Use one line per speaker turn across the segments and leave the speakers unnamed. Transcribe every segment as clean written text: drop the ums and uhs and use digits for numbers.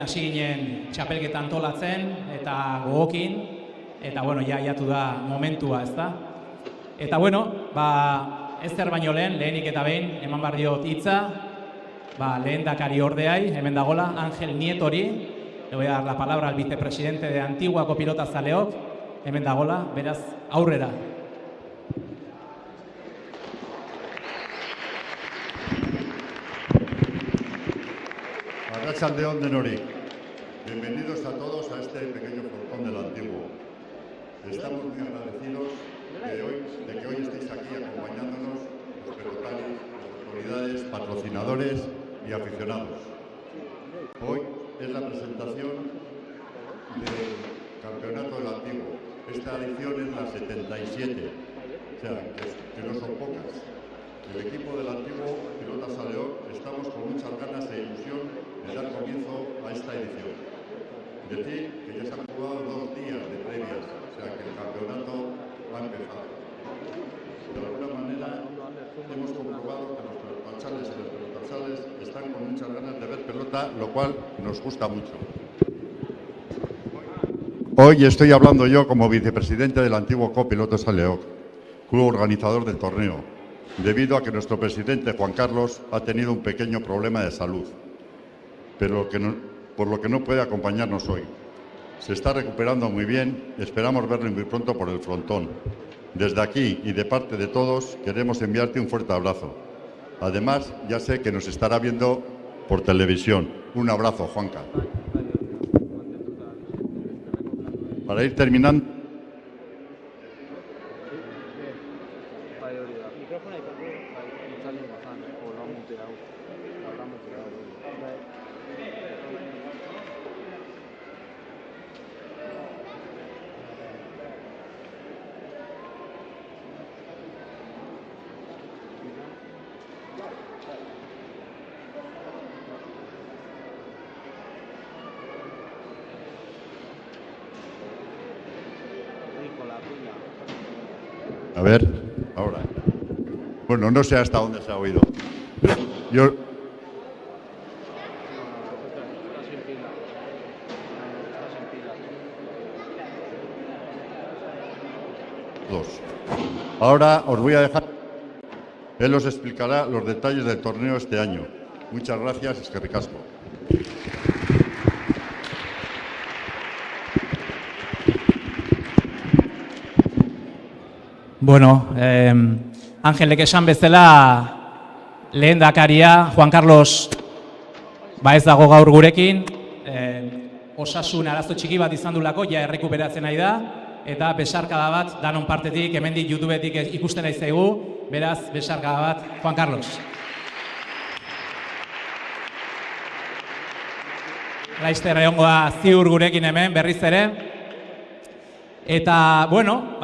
Hasi ginen txapelketa antolatzen eta gogokin, eta jaiatu da momentua, ezta? Eta ezer baino lehenik eta behin, eman behar diot hitza, lehendakari ordeai, hemen dagola, Ángel Nietori, le voy a dar la palabra al vicepresidente de Antiguako Pilotazaleok, hemen dagola, beraz, aurrera.
Arratsaldeon denori. Bienvenidos a todos a este pequeño portón del Antiguo. Estamos muy agradecidos de que hoy estéis aquí acompañándonos los pelotaris, las autoridades, patrocinadores y aficionados. Hoy es la presentación del Campeonato del Antiguo. Esta edición es la 77, o sea, que no son pocas. El equipo del Antiguo Pilotazaleok estamos con muchas ganas e ilusión de dar comienzo a esta edición. Decir que ya se han jugado 2 días de previas, o sea que el campeonato ha empezado. De alguna manera hemos comprobado que los pelotachales y los pelotachales están con muchas ganas de ver pelota, lo cual nos gusta mucho. Hoy estoy hablando yo como vicepresidente del Antiguo Pilotazaleok, club organizador del torneo, debido a que nuestro presidente Juan Carlos ha tenido un pequeño problema de salud, por lo que no puede acompañarnos hoy. Se está recuperando muy bien, esperamos verlo muy pronto por el frontón. Desde aquí y de parte de todos queremos enviarte un fuerte abrazo. Además, ya sé que nos estará viendo por televisión. Un abrazo, Juanca. Para ir terminando, a ver, ahora. Bueno, no sé hasta dónde se ha oído. Yo... Ahora os voy a dejar. Él os explicará los detalles del torneo este año. Muchas gracias, eskerrik asko.
Angelek esan bezala, lehendakaria, Juan Carlos ez dago gaur gurekin, osasun arazo txiki bat izan dulako, ja errekuperatzen nahi da, eta besarkada bat danon partetik, hemendik YouTubetik ikusten nahi zaigu, beraz, besarkada bat, Juan Carlos. Laizter egongoa ziur gurekin hemen, berriz ere. Eta,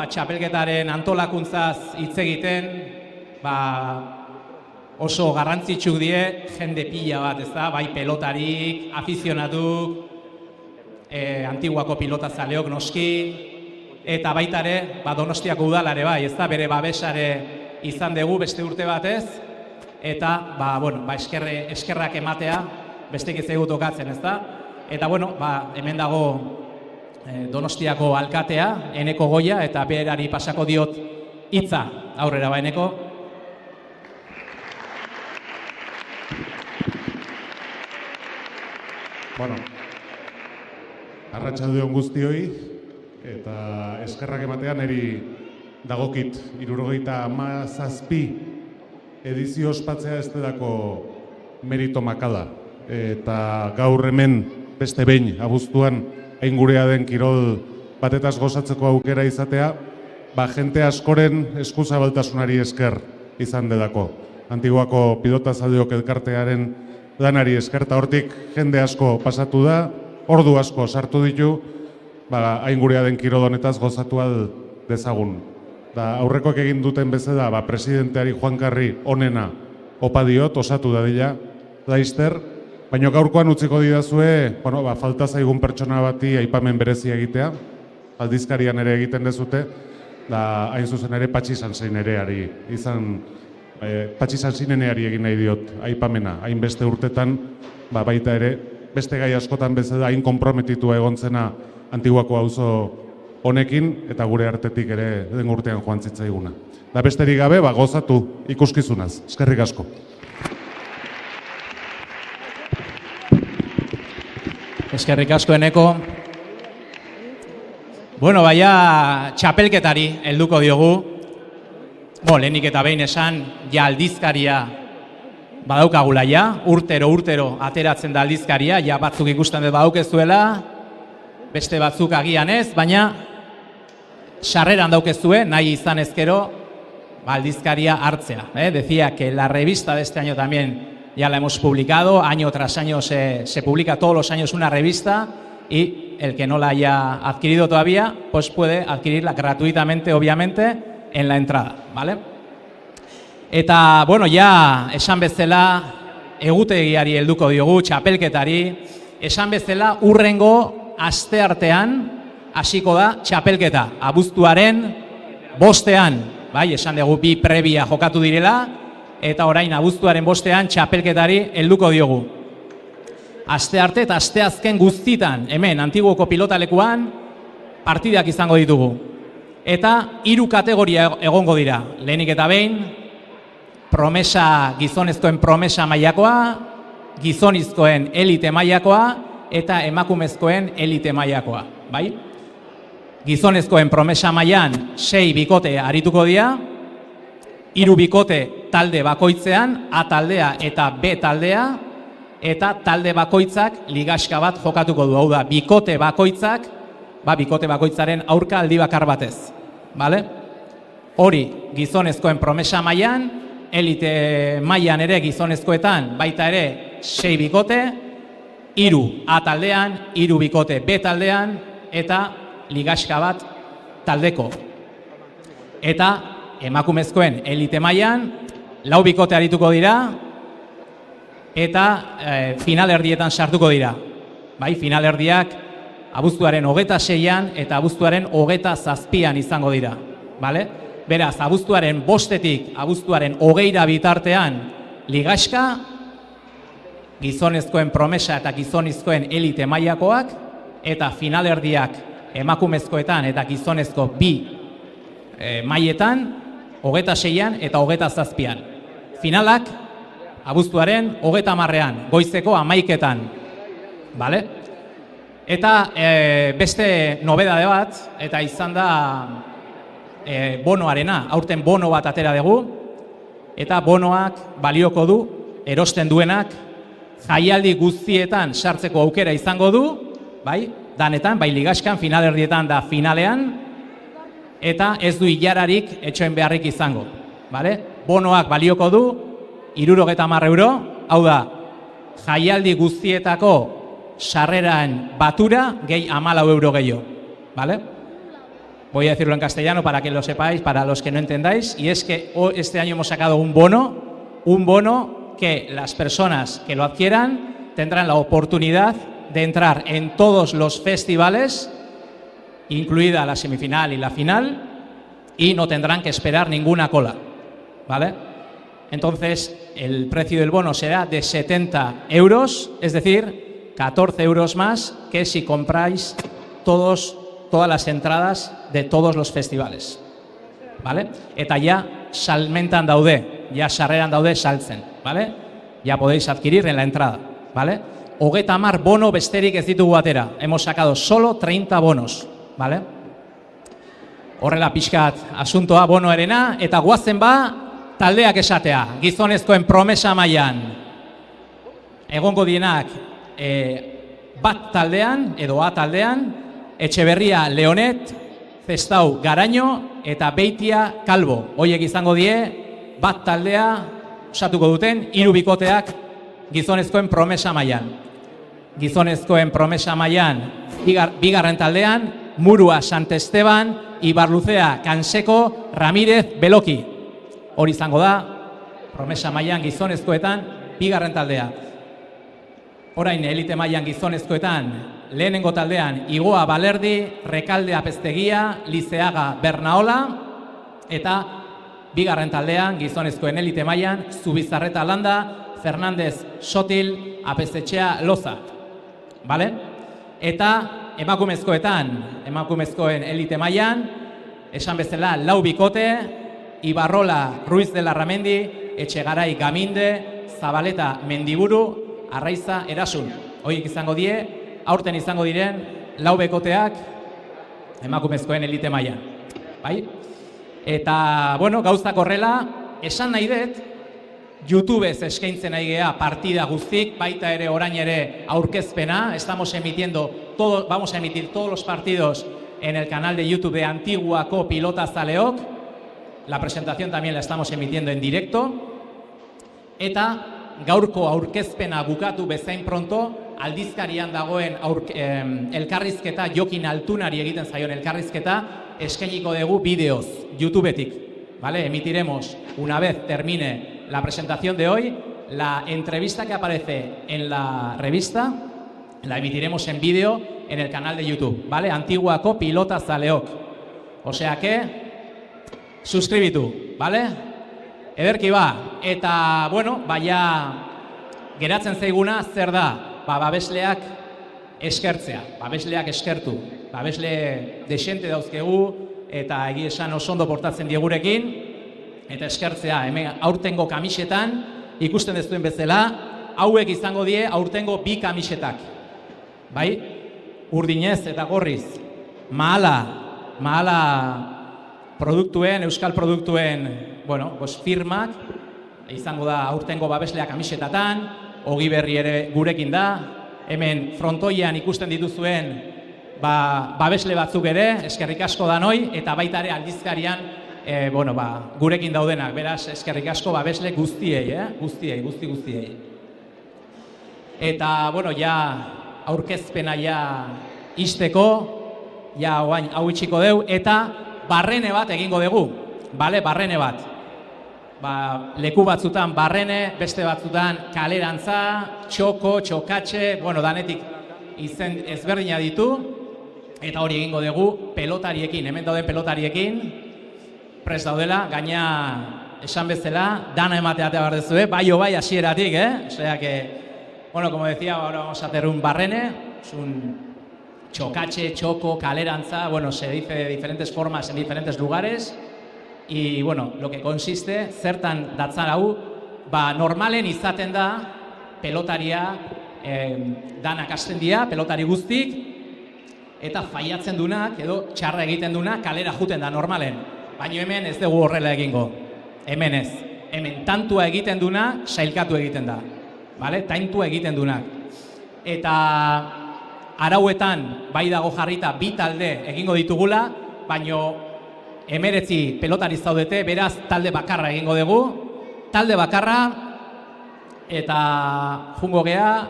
txapelketaren antolakuntzaz hitz egiten, oso garrantzitsuk die, jende pila bat, ez da, bai pelotarik, afizionatuk, Antiguako Pilotazaleok noski, eta baita ere, Donostiako udalare bai, ez da, bere babesare izan dugu beste urte batez, eta, eskerrak ematea, bestek ez egu tokatzen, ez da, eta, hemen dago Donostiako alkatea, Eneko Goia, eta berari pasako diot hitza, aurrera Eneko.
Arratsaldeon guztioi, eta eskerrak ematean niri dagokit 77 edizio ospatzea ez delako merito makala. Eta gaur hemen beste behin abuztuan hain gurea den kirol batetaz gozatzeko aukera izatea, jente askoren eskuzabaltasunari esker izan delako. Antiguako Pilotazaleok elkartearen lanari esker, eta hortik jende asko pasatu da, ordu asko sartu ditu, hain gurea den kirol honetaz gozatu dezagun. Aurrekoak egin duten bezala, presidenteari Juan Karri onena opa diot, osatu dadila, Laizter, baina gaurkoan utziko didazue, falta zaigun pertsona bati aipamen berezia egitea, aldizkarian ere egiten dezute, hain zuzen ere Patxi Sanzineneari Patxi Sanzineneari egin nahi diot aipamena, hainbeste urtetan, baita ere beste gai askotan bezala hain konprometitua egon zena Antiguako auzo honekin, eta gure artetik ere den urtean joan zitzaiguna. Da besterik gabe, gozatu ikuskizunaz. Eskerrik asko.
Eskerrik asko Eneko. Bueno, baina txapelketari helduko diogu. Lehenik eta behin esan, ja aldizkaria badaukagula ja, urtero ateratzen da aldizkaria, ja batzuk ikusten dut badaukezuela, beste batzuk agian ez, baina sarreran daukezue, nahi izan ezkero, aldizkaria hartzea. Decía que la revista de este año también ya la hemos publicado, año tras año se publica todos los años una revista y el que no la haya adquirido todavía, pues puede adquirirla gratuitamente, obviamente, en la entrada, ¿vale? Eta, bueno, ya esan bezala egutegiari helduko diogu, txapelketari, esan bezala urrengo asteartean hasiko da txapelketa, abuztuaren 5ean, bai, esan dugu bi prebia jokatu direla, eta orain abuztuaren 5ean txapelketari helduko diogu. Astearte eta asteazken guztitan, hemen, Antiguoko pilotalekuan, partidak izango ditugu. Eta 3 kategoria egongo dira. Lehenik eta behin, gizonezkoen promesa mailakoa, gizonezkoen elite mailakoa, eta emakumezkoen elite mailakoa, bai? Gizonezkoen promesa mailan 6 bikote arituko dira, 3 bikote talde bakoitzean, A taldea eta B taldea, eta talde bakoitzak ligaxka bat jokatuko du. Hau da, bikote bakoitzaren aurka aldi bakar batez. Vale? Hori gizonezkoen promesa mailan, elite mailan ere gizonezkoetan baita ere 6 bikote, 3 A taldean, 3 bikote B taldean, eta ligaxka bat taldeko. Eta emakumezkoen elite mailan 4 bikote arituko dira, eta finalerdietan sartuko dira. Bai, finalerdiak abuztuaren 26an eta abuztuaren 27an izango dira. Vale? Beraz, abuztuaren 5etik abuztuaren 20ra bitartean ligaxka, gizonezkoen promesa eta gizonezkoen elite mailakoak, eta finalerdiak emakumezkoetan eta gizonezko bi mailetan 26an eta 27an. Finalak abuztuaren 30ean, goizeko 11etan. Vale? Eta beste nobedade bat, eta izan da bonoarena, aurten bono bat atera dugu, eta bonoak balioko du, erosten duenak, jaialdi guztietan sartzeko aukera izango du, bai, danetan, bai ligaxkan, finalerdietan da finalean, eta ez du ilararik etxoen beharrik izango. Vale? Bonoak balioko du, 70 euro, hau da, jaialdi guztietako sarreran batura, gehi 14 euro gehiago. ¿Vale? Voy a decirlo en castellano para que lo sepáis, para los que no entendáis, y es que este año hemos sacado un bono que las personas que lo adquieran tendrán la oportunidad de entrar en todos los festivales, incluida la semifinal y la final, y no tendrán que esperar ninguna cola. ¿Vale? Entonces, el precio del bono será de 70 euros, es decir, 14 euros más que si compráis todas las entradas de todos los festivales. ¿Vale? Eta ya salmentan daude, ya sarreran daude saltzen. ¿Vale? Ya podéis adquirir en la entrada. ¿Vale? 30 bono besterik ez ditugu atera. Hemos sacado solo 30 bonos. ¿Vale? Horrela pixkat asuntoa bonoarena, eta guazen taldeak esatea, gizonezkoen promesa mailan. Egongo dienak bat taldean, edo A taldean, Etxeberria Leonet, Zestau Garaño eta Beitia Kalbo. Hoiek izango die bat taldea osatuko duten 3 bikoteak gizonezkoen promesa mailan. Gizonezkoen promesa mailan bigarren taldean, Murua Sant Esteban, Ibarluzea Kanseko, Ramírez Beloki. Hori izango da, promesa mailan gizonezkoetan, bigarren taldea. Orain, elite mailan gizonezkoetan, lehenengo taldean, Igoa Balerdi, Rekalde Apeztegia, Lizeaga Bernaola, eta bigarren taldean, gizonezkoen elite mailan, Zubizarreta Landa, Fernandez Sotil, Apeztetxea Loza. bale? Eta emakumezkoen elite mailan, esan bezala, 4 bikote, Ibarrola, Ruiz de Larramendi, Etxegarai Gaminde, Zabaleta Mendiburu, Arraiza Erasun. Horiek izango die, aurten izango diren 4 bikoteak emakumezkoen elite mailan. Bai? Eta, bueno, gauzak horrela, esan nahi dut, YouTubez eskaintzen nahi gea partida guztik, baita ere orain ere aurkezpena, vamos a emitir todos los partidos en el canal de YouTube de Antiguako Pilotazaleok, la presentación también la estamos emitiendo en directo, eta gaurko aurkezpena bukatu bezain pronto, aldizkarian dagoen elkarrizketa, Jokin Altunari egiten zaion elkarrizketa, eskainiko dugu bideoz, YouTubetik, ¿vale? Emitiremos, una vez termine la presentación de hoy, la entrevista que aparece en la revista, la emitiremos en vídeo en el canal de YouTube, ¿vale? Antiguako Pilotazaleok. O sea que, suscribitu, ¿vale? Ederki ba, eta, bueno, geratzen zaiguna zer da, babesleak eskertzea, babesleak eskertu, babesle desente dauzkegu, eta egi esan oso ondo portatzen diegurekin, eta eskertzea, hemen aurtengo kamisetan, ikusten dezuen bezala, hauek izango die aurtengo 2 kamisetak. Bai? Urdinez eta gorriz, mahala produktuen, euskal produktuen, bueno, firmak, izango da aurtengo babesleak kamisetatan, Ogi Berri ere gurekin da, hemen frontoian ikusten dituzuen babesle batzuk ere, eskerrik asko danoi, eta baita ere aldizkarian, gurekin daudenak, beraz, eskerrik asko babesle guztiei, guztiei. Eta, bueno, aurkezpena izteko, hau itxiko deu, eta barrene bat egingo dugu, bale, barrene bat. Leku batzutan barrene, beste batzutan kalerantza, txoko, txokatxe, bueno, danetik izen ezberdina ditu, eta hori egingo dugu pelotariekin, hemen dauden pelotariekin, prest daudela, gaina esan bezala, dana emateatea behar dezue, bai hasieratik, O sea que, bueno, como decía, ahora vamos a hacer un barrene, es un chocache, choco, kalerantza, bueno, se dice de diferentes formas en diferentes lugares, y bueno, lo que consiste, zertan datzan hau, normalen izaten da, pelotaria, danak hasten dira, pelotari guztik, eta faiatzen dunak, edo txarra egiten dunak, kalera juten da normalen. Baina hemen ez dugu horrela egingo. Hemen ez. Hemen tantua egiten duna, sailkatu egiten da. Taintua egiten dunak. Eta arauetan bai dago jarrita 2 talde egingo ditugula, baina 19 pelotari zaudete, beraz talde bakarra egingo dugu. Talde bakarra, eta jungo gea,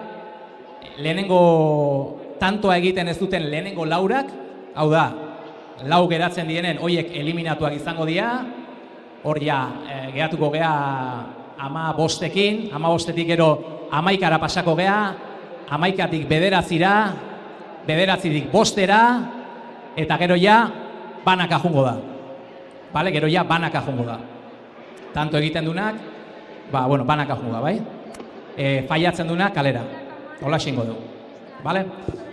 lehenengo tantoa egiten ez duten lehenengo 4ak, hau da, 4 geratzen dienen, horiek eliminatuak izango dira, hor geratuko gea 15ekin, 15etik gero 11ara pasako gea, 11tik 9ra, 9tik 5era, eta gero banaka jungo da. Gero banaka jungo da. Tanto egiten dunak, banaka jungo da, bai? Faiatzen dunak kalera, hola xingo dugu.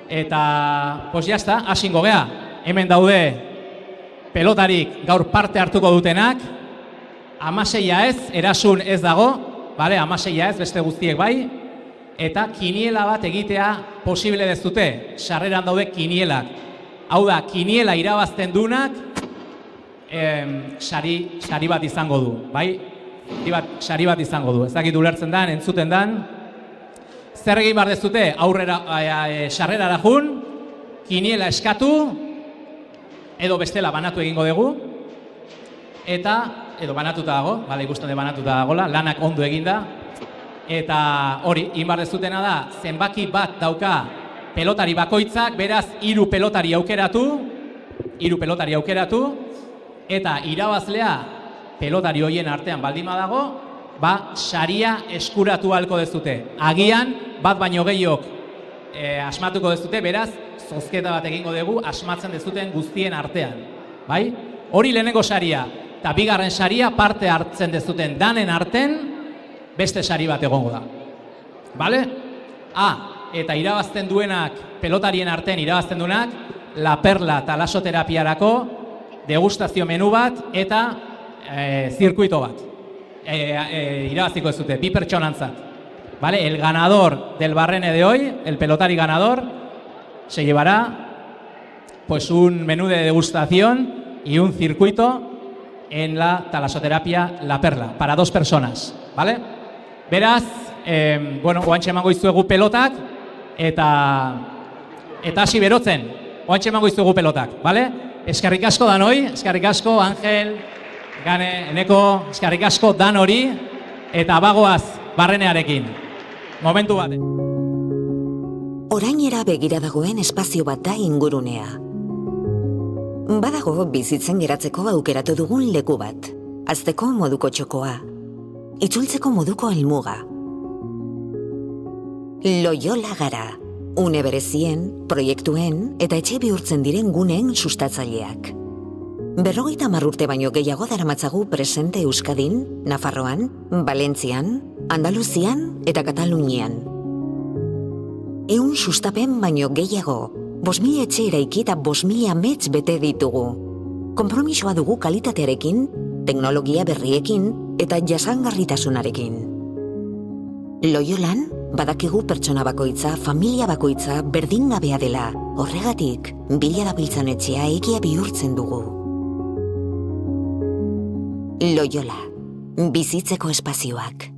Eta, pues jazta, hasingo gea. Hemen daude pelotarik gaur parte hartuko dutenak, 16a ez, Erasun ez dago, 16a ez, beste guztiek bai, eta kiniela bat egitea posible dezute, sarreran daude kinielak. Hau da, kiniela irabazten dunak, sari bat izango du, bai? Sari bat izango du, ez dakit ulertzen dan, entzuten dan. Zer egin behar dezute, sarrerara jun, kiniela eskatu, edo bestela banatu egingo dugu, edo banatuta dago, ikusten de banatuta dagoela, lanak ondo eginda, eta hori, egin behar dezutena da, zenbaki bat dauka pelotari bakoitzak, beraz, 3 pelotari aukeratu, eta irabazlea pelotari hoien artean baldima dago, saria eskuratu ahalko dezute. Agian, bat baino gehiok asmatuko dezute, beraz, zozketa bat egingo dugu, asmatzen dezuten guztien artean. Hori lehenengo saria, eta bigarren saria parte hartzen dezuten danen arten, beste sari bat egongo da. eta irabazten duenak, pelotarien artean irabazten duenak, La Perla talasoterapiarako degustazio menu bat eta zirkuito bat. Irabaziko ez dute, 2 pertsonantzat. ¿Vale? El ganador del Barrene de hoy, el pelotari ganador, se llevará pues un menú de degustación y un circuito en la talasoterapia La Perla, para 2 personas, ¿vale? Beraz, bueno, oantxe emango izuegu pelotak, eta hasi berotzen, oantxe emango izuegu pelotak, ¿vale? Eskerrik asko danoi, eskerrik asko, Angel, Gane, Eneko, eskerrik asko dan hori, eta bagoaz Barrenearekin. Momentu bat.
Orainera begira dagoen espazio bat da ingurunea. Badago bizitzen geratzeko aukeratu dugun leku bat. Hazteko moduko txokoa. Itzultzeko moduko helmuga. Loyola gara. Une berezien, proiektuen eta etxe bihurtzen diren guneen sustatzaileak. 50 urte baino gehiago daramatzagu presente Euskadin, Nafarroan, Valentzian, Andaluzian eta Katalunian. 100 sustapen baino gehiago, 5.000 etxe eraiki eta 5.000 amets bete ditugu. Konpromisoa dugu kalitatearekin, teknologia berriekin eta jasangarritasunarekin. Loyolan, badakigu pertsona bakoitza, familia bakoitza berdingabea dela. Horregatik, bila dabiltzan etxea egia bihurtzen dugu. Loyola, bizitzeko espazioak.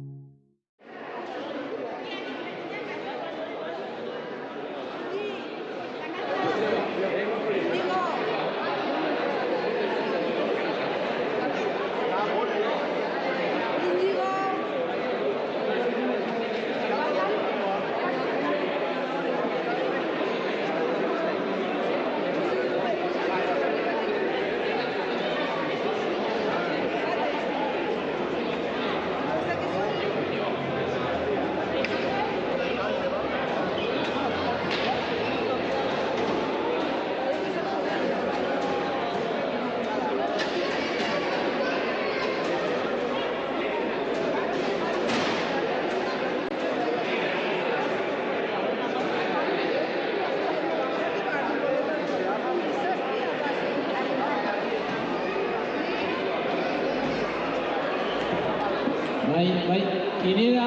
Bai, kinera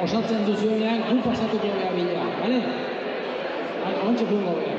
osatzen duzuenean gu pasatuko gara bila, bale? Ontxe fungo gara.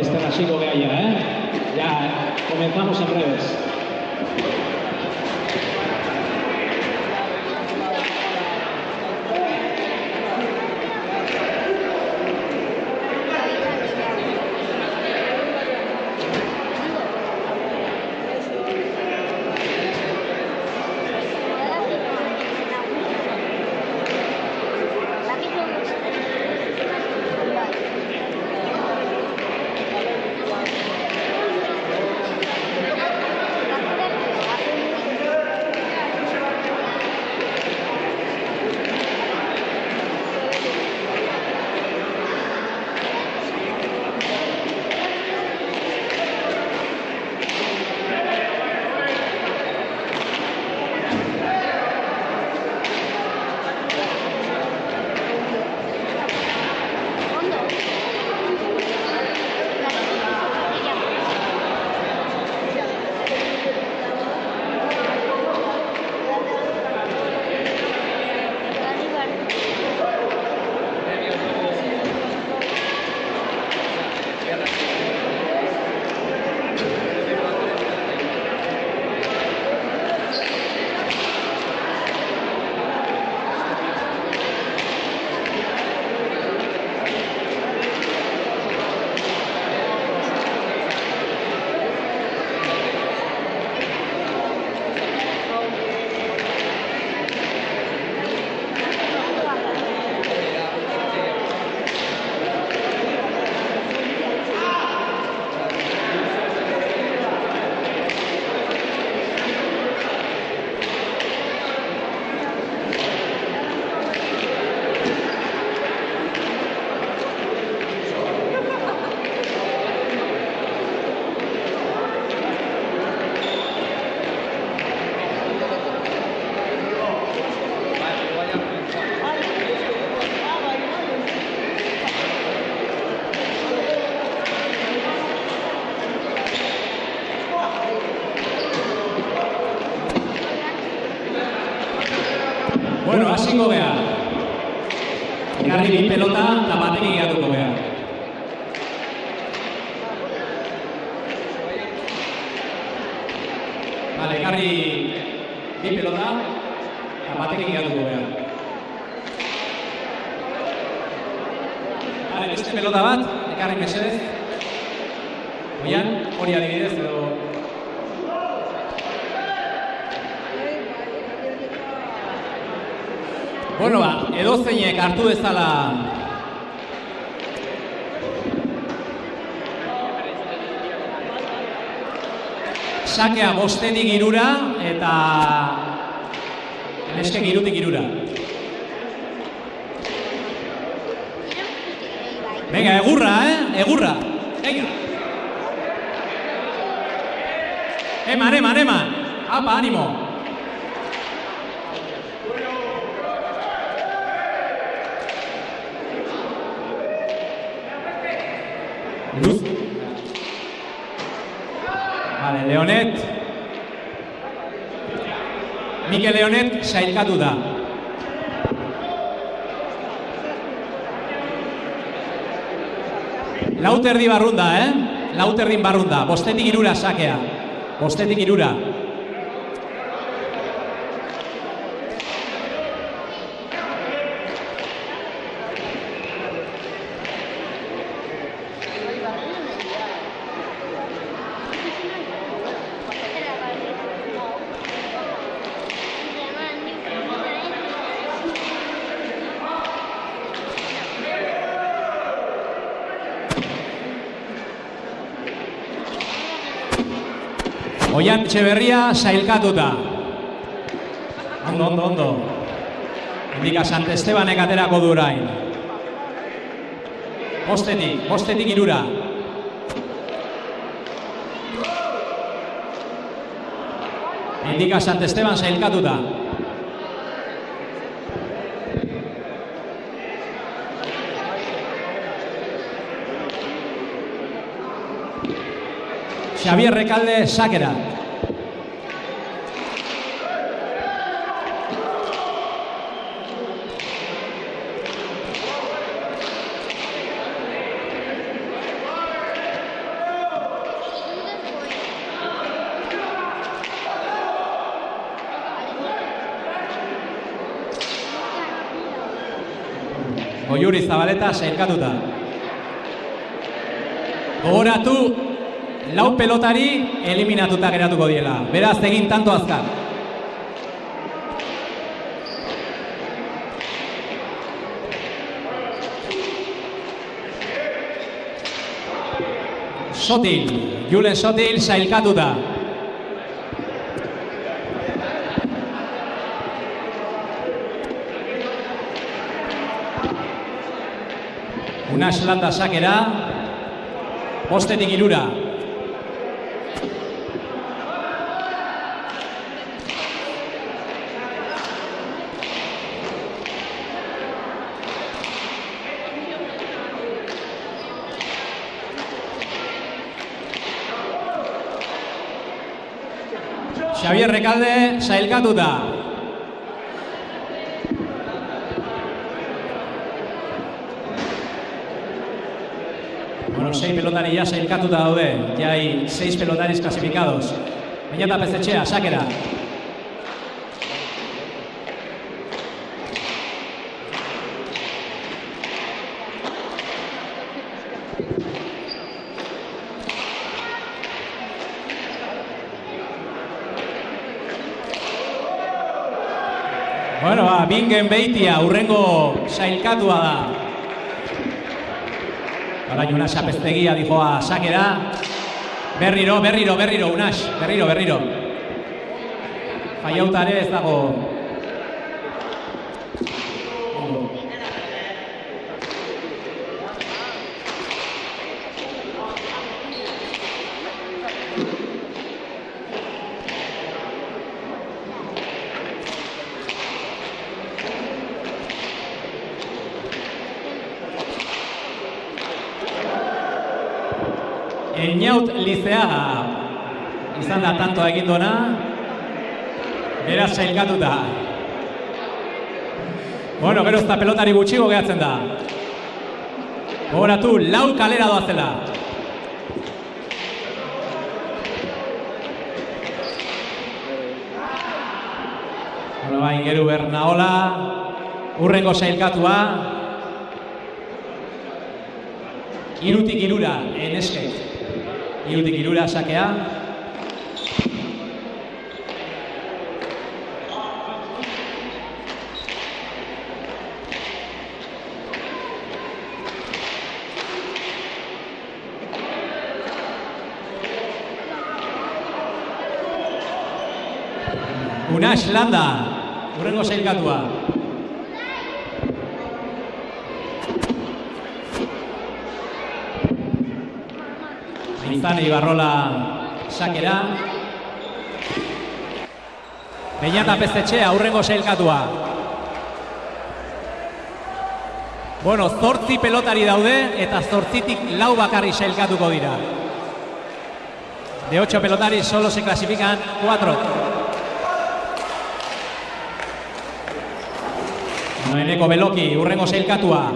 laizter hasiko geha ya, Ya, comenzamos en breves.
Bueno, hasiko geha. Ekarri bi pelota eta batekin gehatuko geha. Vale, ekarri bi pelota eta batekin gehatuko geha. Vale, beste pelota bat, ekarri mesedez. Oian, hori adibidez edo... Bueno, edozeinek hartu dezala sakea 5-tik 3 eta neskek 3-tik 3. Venga, egurra, egurra. Venga. Eman. Apa, animo. Luz. Vale, Leonet. Mikel Leonet sailkatu da. Lauterdi barrunda, Lauterdin barrunda. 5-tik 3 sakea. 5-tik 3. Oian Etxeberria sailkatuta. Ondo. Indika Sant Estebanek aterako du orain. 5-tik 3. Indika Sant Esteban sailkatuta. Xavier Recalde sakera. Goiuri Zabaleta sailkatuta. Gogoratu, lau pelotari eliminatuta geratuko diela. Beraz, egin tanto azkar. Sotil, Julen Sotil sailkatuta. Unas Landa sakera, postetik 3. Xavier Rekalde sailkatuta. Bueno, 6 pelotari ya sailkatuta daude. Ya hay 6 pelotaris clasificados. Beñata Pezetxea, sakera. Bueno, Bingen Beitia, urrengo sailkatua da. Orain Unas Apeztegia dijoa sakera. Berriro, Unas, berriro. Faiautare ez dago. Eñaut Liceaga izan da tanto egin duena, beraz sailkatuta. Bueno, gero ez da pelotari gutxigo gehatzen da. Gogoratu, 4 kalera doazela. Bueno, Ingeru Bernaola, urrengo sailkatua. 3tik 3 eneskek. 3tik 3 sakea. Unas Landa, urrengo sailkatua. Aintzane Ibarrola sakera. Beñata Pezetxea, urrengo sailkatua. Bueno, 8 pelotari daude eta 8tik 4 bakarri sailkatuko dira. De 8 pelotari solo se clasifican 4. Eneko Beloki, urrengo sailkatua.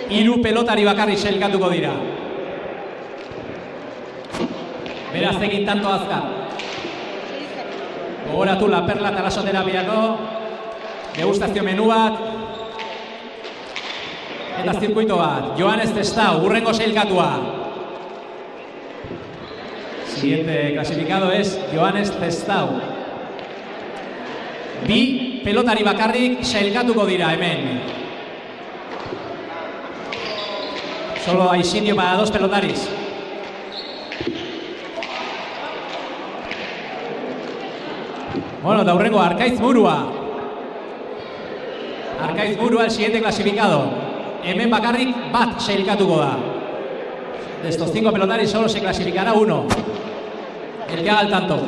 3 pelotari bakarri sailkatuko dira. Beraz egin tanto azkar. Gogoratu La Perla talasoterapiako degustazio menu bat eta zirkuito bat. Joanes Testau, urrengo sailkatua. Siguiente clasificado es Joanes Testau. 2 pelotari bakarrik sailkatuko dira hemen. Solo hay sitio para 2 pelotaris. Bueno, da urrengo Arkaiz Murua. Arkaiz Murua, el siguiente clasificado. Hemen bakarrik bat sailkatuko da. De estos 5 pelotaris solo se clasificará 1. El que haga el tanto.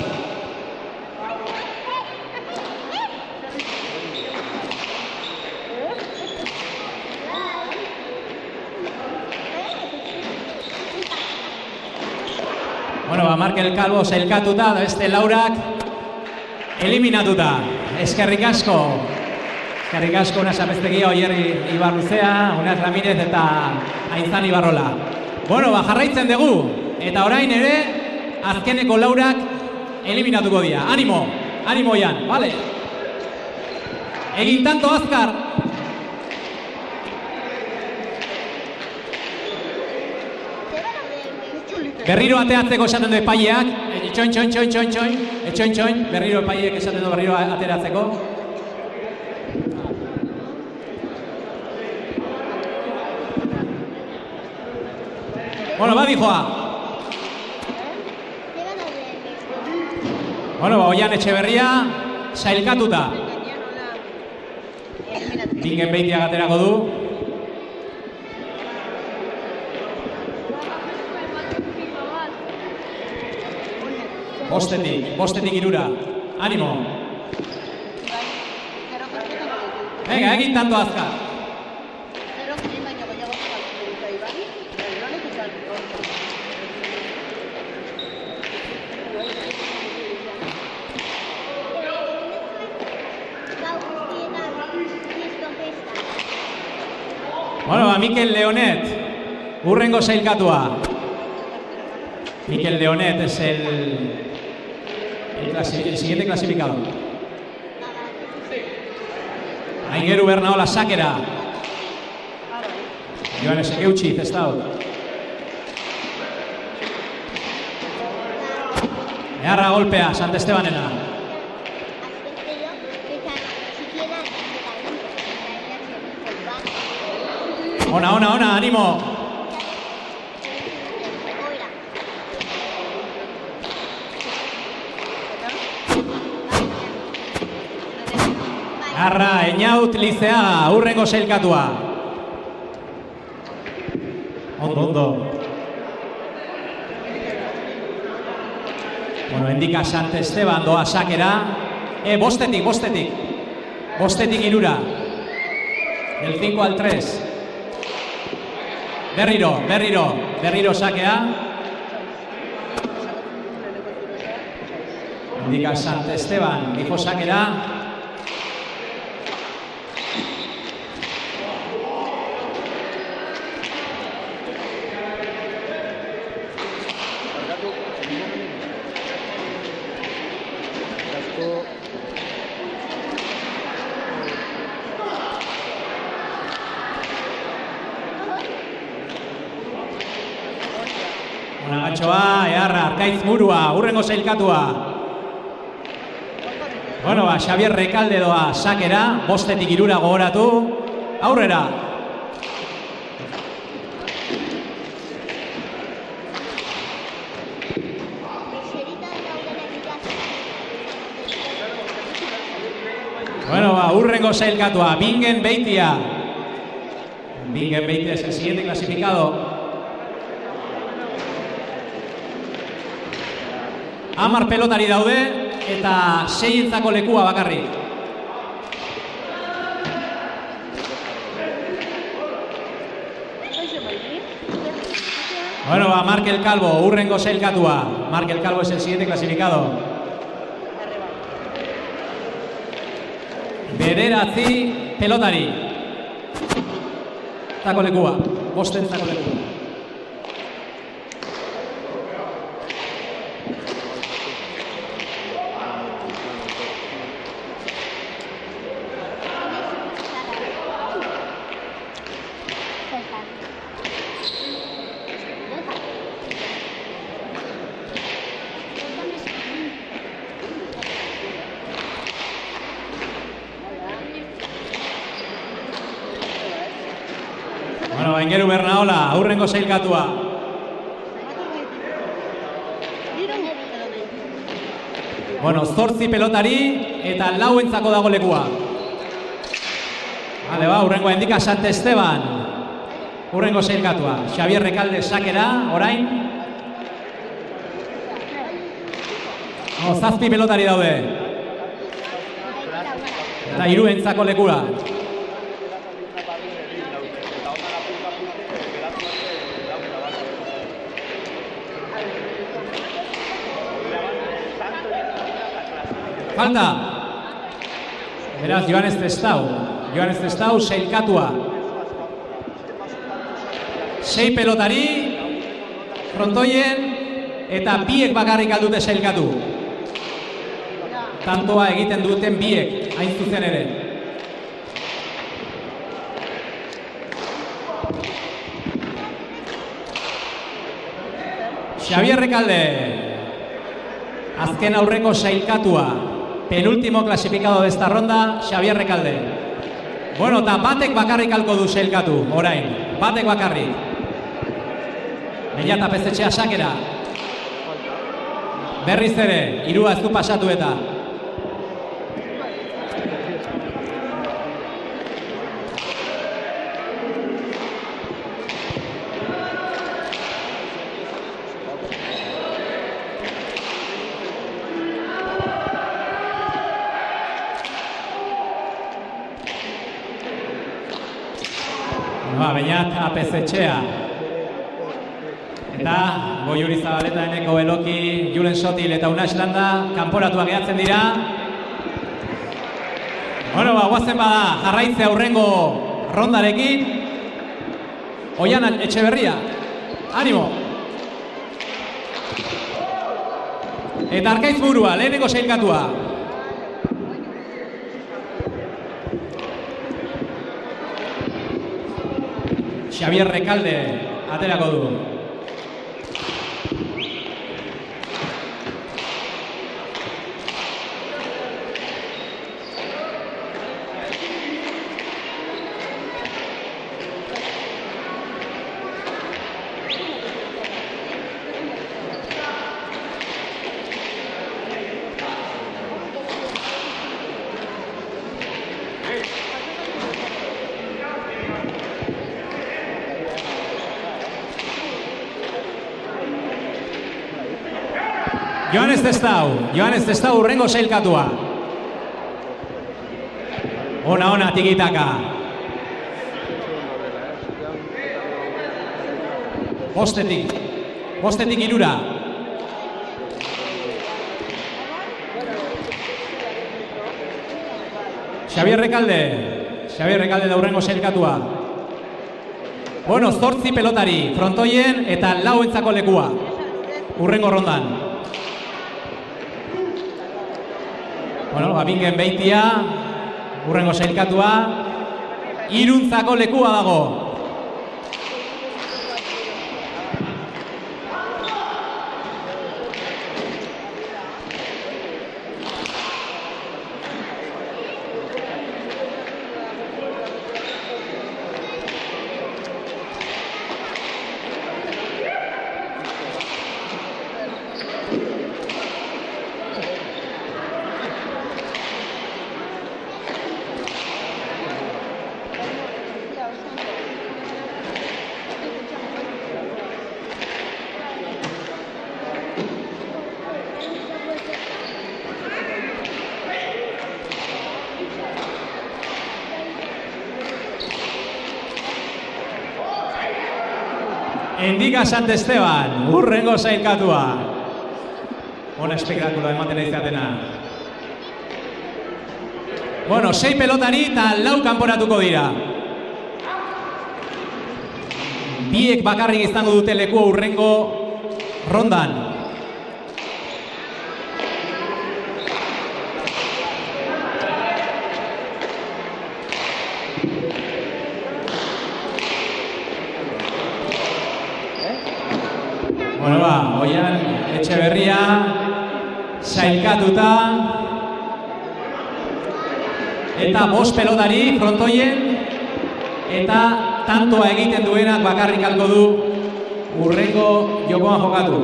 Bueno, Markel Calvo sailkatuta, beste Laurak eliminatuta. Eskerrik asko. Eskerrik asko Unas Apeztegia, Oier Ibarluzea, Unas Ramirez eta Aintzane Ibarrola. Bueno, jarraitzen dugu. Eta orain ere, azkeneko Laurak eliminatuko dira. Animo, animo Jan, vale? Egin tanto azkar. Berriro ateatzeko esaten du epaileak. Etxoin. Berriro epaileak esaten du berriro ateratzeko. Bueno, badijoa. Bueno, Oian Etxeberria sailkatuta. Bingen Beitiak aterako du. Bostetik irura. Animo. Venga, egin tanto azkar. Bueno, Mikel Leonet, hurrengo sailkatua. Mikel Leonet es el siguiente clasificado. Aingeru Bernaola sakera. Joanes Eutxi zestau. Eharra golpea, Sant Estebanena. Ona, animo. Garra, Eñaut Lizeaga, hurrengo sailkatua. Ondo. Bueno, endika Sant Esteban doa sakera. Bostetik. Bostetik irura. Del 5 al 3. Berriro sakea. Indika Sant Esteban, dijo sakera. Eharra, Arkaitz Murua, hurrengo sailkatua. Bueno, Xavier Rekalde doa sakera, bostetik irura gogoratu, aurrera. Bueno, hurrengo sailkatua, Bingen Beitia. Bingen Beitia es el siguiente clasificado. 10 pelotari daude eta 6entzako lekua bakarrik. Bueno, Markel Calvo, hurrengo sailkatua. Markel Calvo es el siguiente clasificado. Bederatzi pelotari. Zako lekua, 5entzako lekua. Bueno, Aingeru Bernaola, hurrengo sailkatua. Bueno, 8 pelotari eta 4entzako dago lekua. Vale, hurrengoa indika Sant Esteban. Hurrengo sailkatua. Xavier Rekalde sakera, orain. 7 pelotari daude. Eta 3entzako lekura. Falta. Beraz, Joanes Zestau, sailkatua. 6 pelotari, frontoien, eta 2 bakarrik aldute sailkatu. Tantoa egiten duten 2, hain zuzen ere. Xabier Rekalde. Azken aurreko sailkatua. Penúltimo clasificado de esta ronda, Xabier Rekalde. Bueno, eta batek bakarrik alko du sailkatu, orain. Batek bakarrik. Baina eta pezetxea sakera. Berriz ere, hirua ez du pasatu eta. Beñat apezetxea. Eta Goiuri Zabaleta, Eneko Beloki, Julen Sotil eta Unax Landa kanporatuak gehatzen dira. Bueno, guazen bada jarraitzea aurrengo rondarekin. Oian Etxeberria, animo! Eta Arkaitz Burua, lehenengo sailkatua. Xabier Rekalde, aterako du. Joanes Testau urrengo sailkatua. Ona, tikitaka. Bostetik irura. Xabier Rekalde da urrengo sailkatua. Bueno, 8 pelotari, frontoien eta 4 entzako lekua. Urrengo rondan. Bueno, Bingen Beitia, urrengo sailkatua, 3 entzako lekua dago. Endika Sant Esteban, urrengo sailkatua. Ona espektakuloa ematen izatena. Bueno, 6 pelotari eta 4 kanporatuko dira. Biek bakarrik izango dute lekua urrengo rondan. Bueno, Oian Etxeberria sailkatuta eta 5 pelotari frontoien eta tantoa egiten duenak bakarrik alko du urrengo jokoan jokatu.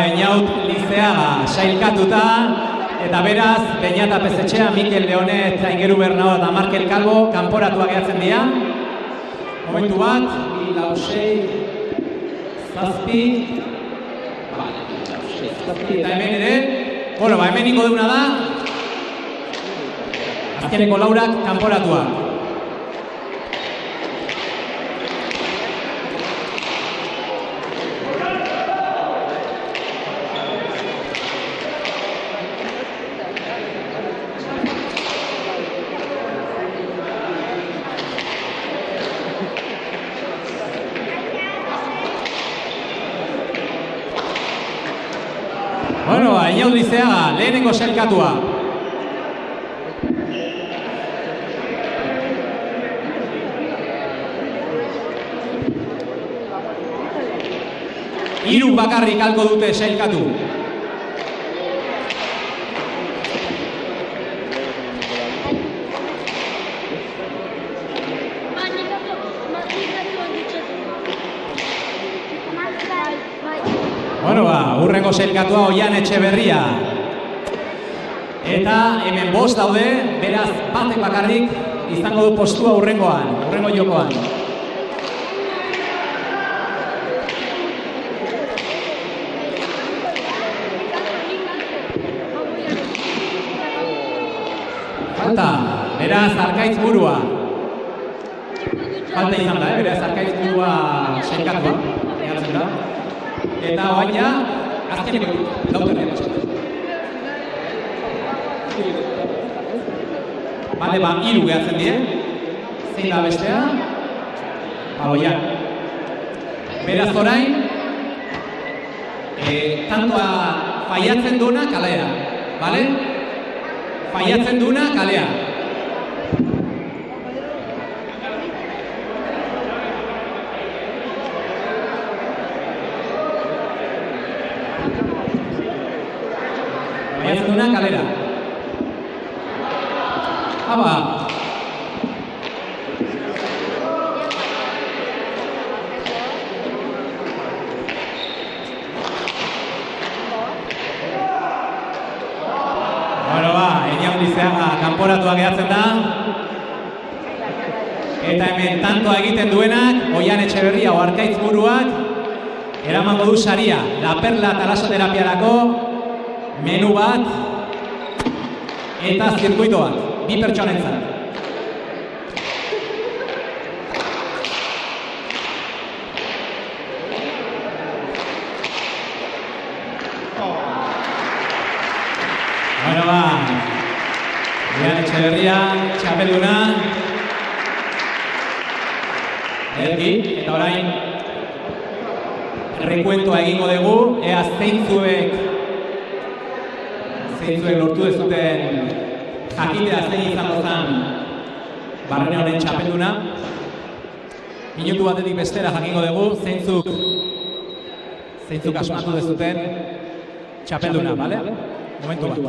Eñaut Lizeaga sailkatuta eta beraz Beñat Apezetxea, Mikel Leonet, Aingeru Bernao eta Markel Kalbo kanporatuak gehatzen dira. Momentu bat, 4, 6, 7. Eta hemen ere, bueno, hemen ingo deuna da azkeneko 4 kanporatuak. Eñaut Lizeaga, lehenengo sailkatua. Hiru bakarrik halko dute sailkatu. Bueno, urrengo sailkatua Oian Etxeberria. Eta hemen 5 daude, beraz batek bakarrik izango du postua urrengo jokoan. Falta, beraz Arkaitz burua. Falta izan da, beraz Arkaitz burua sailkatua. Egatzen da. Eta oain ja, azkeneko lauterrean. Bale, 3 gehatzen die. Zein da bestea? Oian. Beraz orain, tantoa faiatzen duena kalea. Bale? Faiatzen duena kalea. Faiatzen duena kalera. Aba. Kanporatua gehatzen da. Eta hemen tantoa egiten duenak, Oian Etxeberria o Arkaitz buruak, eramango du saria, La Perla talasoterapiarako, menu bat, eta zirkuito bat, 2 pertsonentzat. Bueno, Oian Etxeberria, txapelduna. Eta orain, rekuentoa egingo dugu, ea zeintzuek lortu dezuten jakitea zein izango zen barrene honen txapelduna. Minutu batetik bestera jakingo dugu, zeintzuk asmatu dezuten txapelduna, bale? Momentu bat.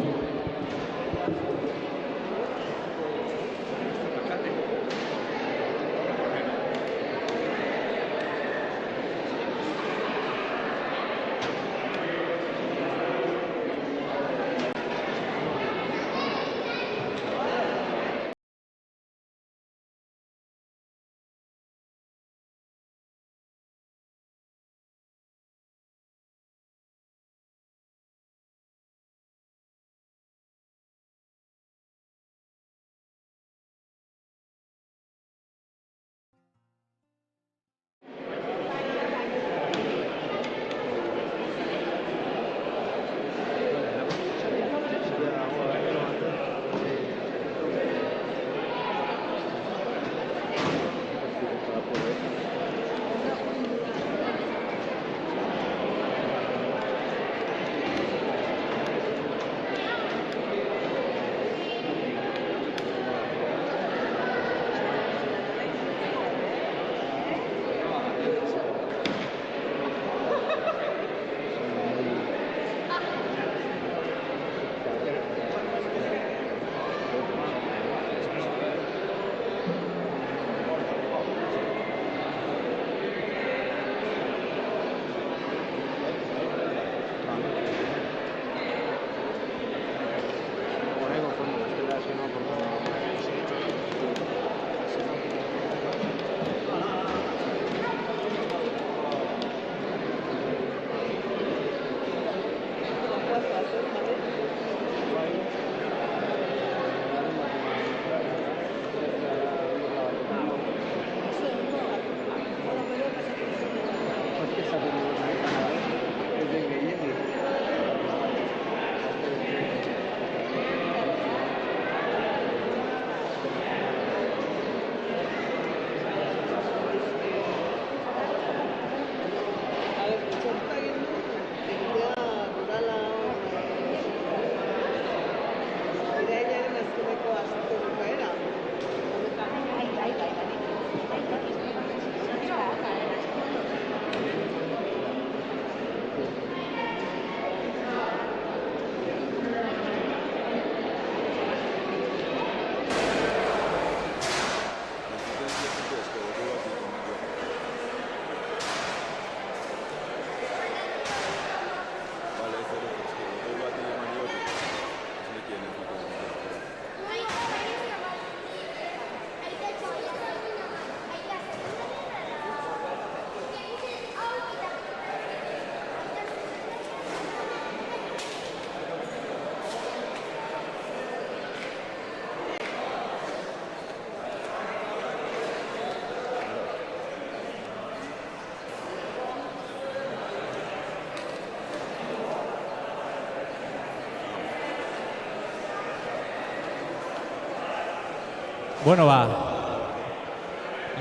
Bueno,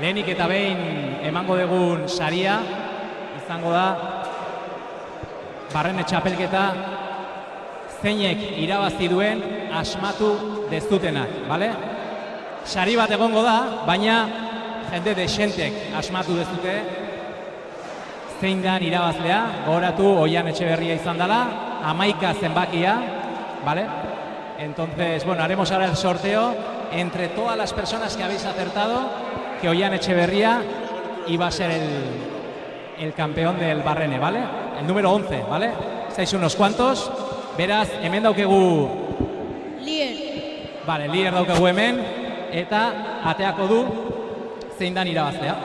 lehenik eta behin emango dugun saria izango da barrene txapelketa zeinek irabazi duen asmatu dezutenak, bale? Sari bat egongo da, baina jende desentek asmatu dezute zein dan irabazlea, gogoratu Oian Etxeberria izan dela, 11 zenbakia, ¿vale? Entonces, bueno, haremos ahora el sorteo entre todas las personas que habéis acertado que Oian Etxeberria iba a ser el campeón del Barrene, ¿vale? El número 11, ¿vale? Estáis unos cuantos. Beraz, hemen daukegu...
Lier.
Vale, Lier daukegu hemen, eta ateako du zein dan irabazlea.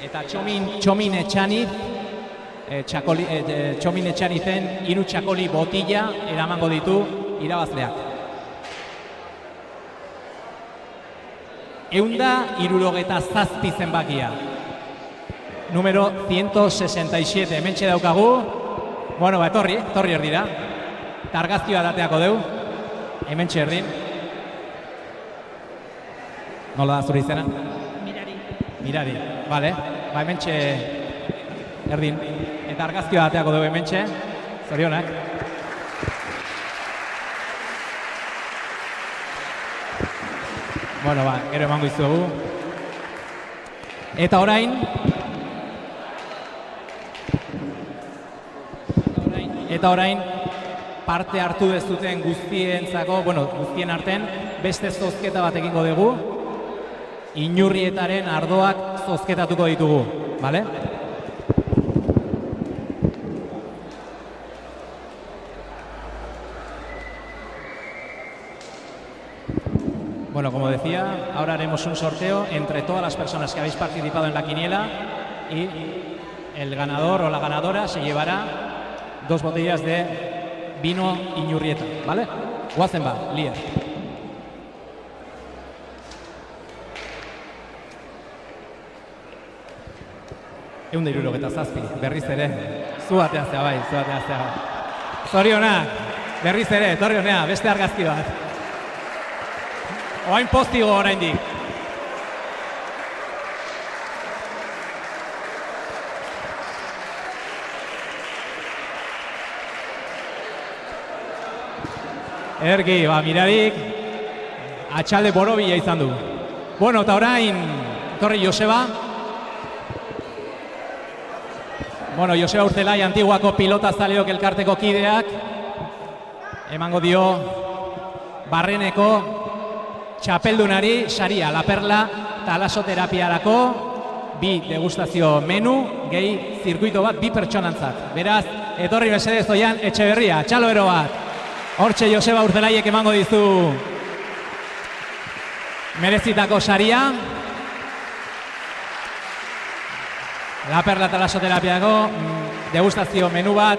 Eta Txomin Etxaniz, Txomin Etxanizen 3 txakoli botila eramango ditu irabazleak. 167 zenbakia. Número 167, hementxe daukagu. Bueno, etorri erdira. Targaztioa dateako deu. Hementxe erdin. Nola da zure izena? Mirari, bale. Hementxe erdin. Eta argazkioa dateako dugu hementxe. Zorionak. Bueno, gero emango izugu. Eta orain parte hartu dezuten guztientzako, guztien artean, beste zozketa bat egingo dugu. Inurrietaren ardoak zozketatuko ditugu, bale? Bueno, como decía, ahora haremos un sorteo entre todas las personas que habéis participado en la quiniela y el ganador o la ganadora se llevará 2 botellas de vino Inurrieta, ¿vale? Guazen Lier. Eunda 77, berriz ere, zu ateaztea bai. Zorionak, berriz ere, etorri honea, beste argazki bat. Oain postigo oraindik. Ergi, mirarik, atxalde borobila izan du. Bueno, eta orain, etorri Joseba. Bueno, Joseba Urzelai, Antiguako pilotazaleok elkarteko kideak. Emango dio Barreneko txapeldunari saria, La Perla talasoterapiarako 2 degustazio menu, gehi zirkuito bat 2 pertsonantzat. Beraz, etorri mesedez Oian Etxeberria, txaloero bat. Hortxe Joseba Urzelaiek emango dizu merezitako saria. La Perla talasoterapiako degustazio menu bat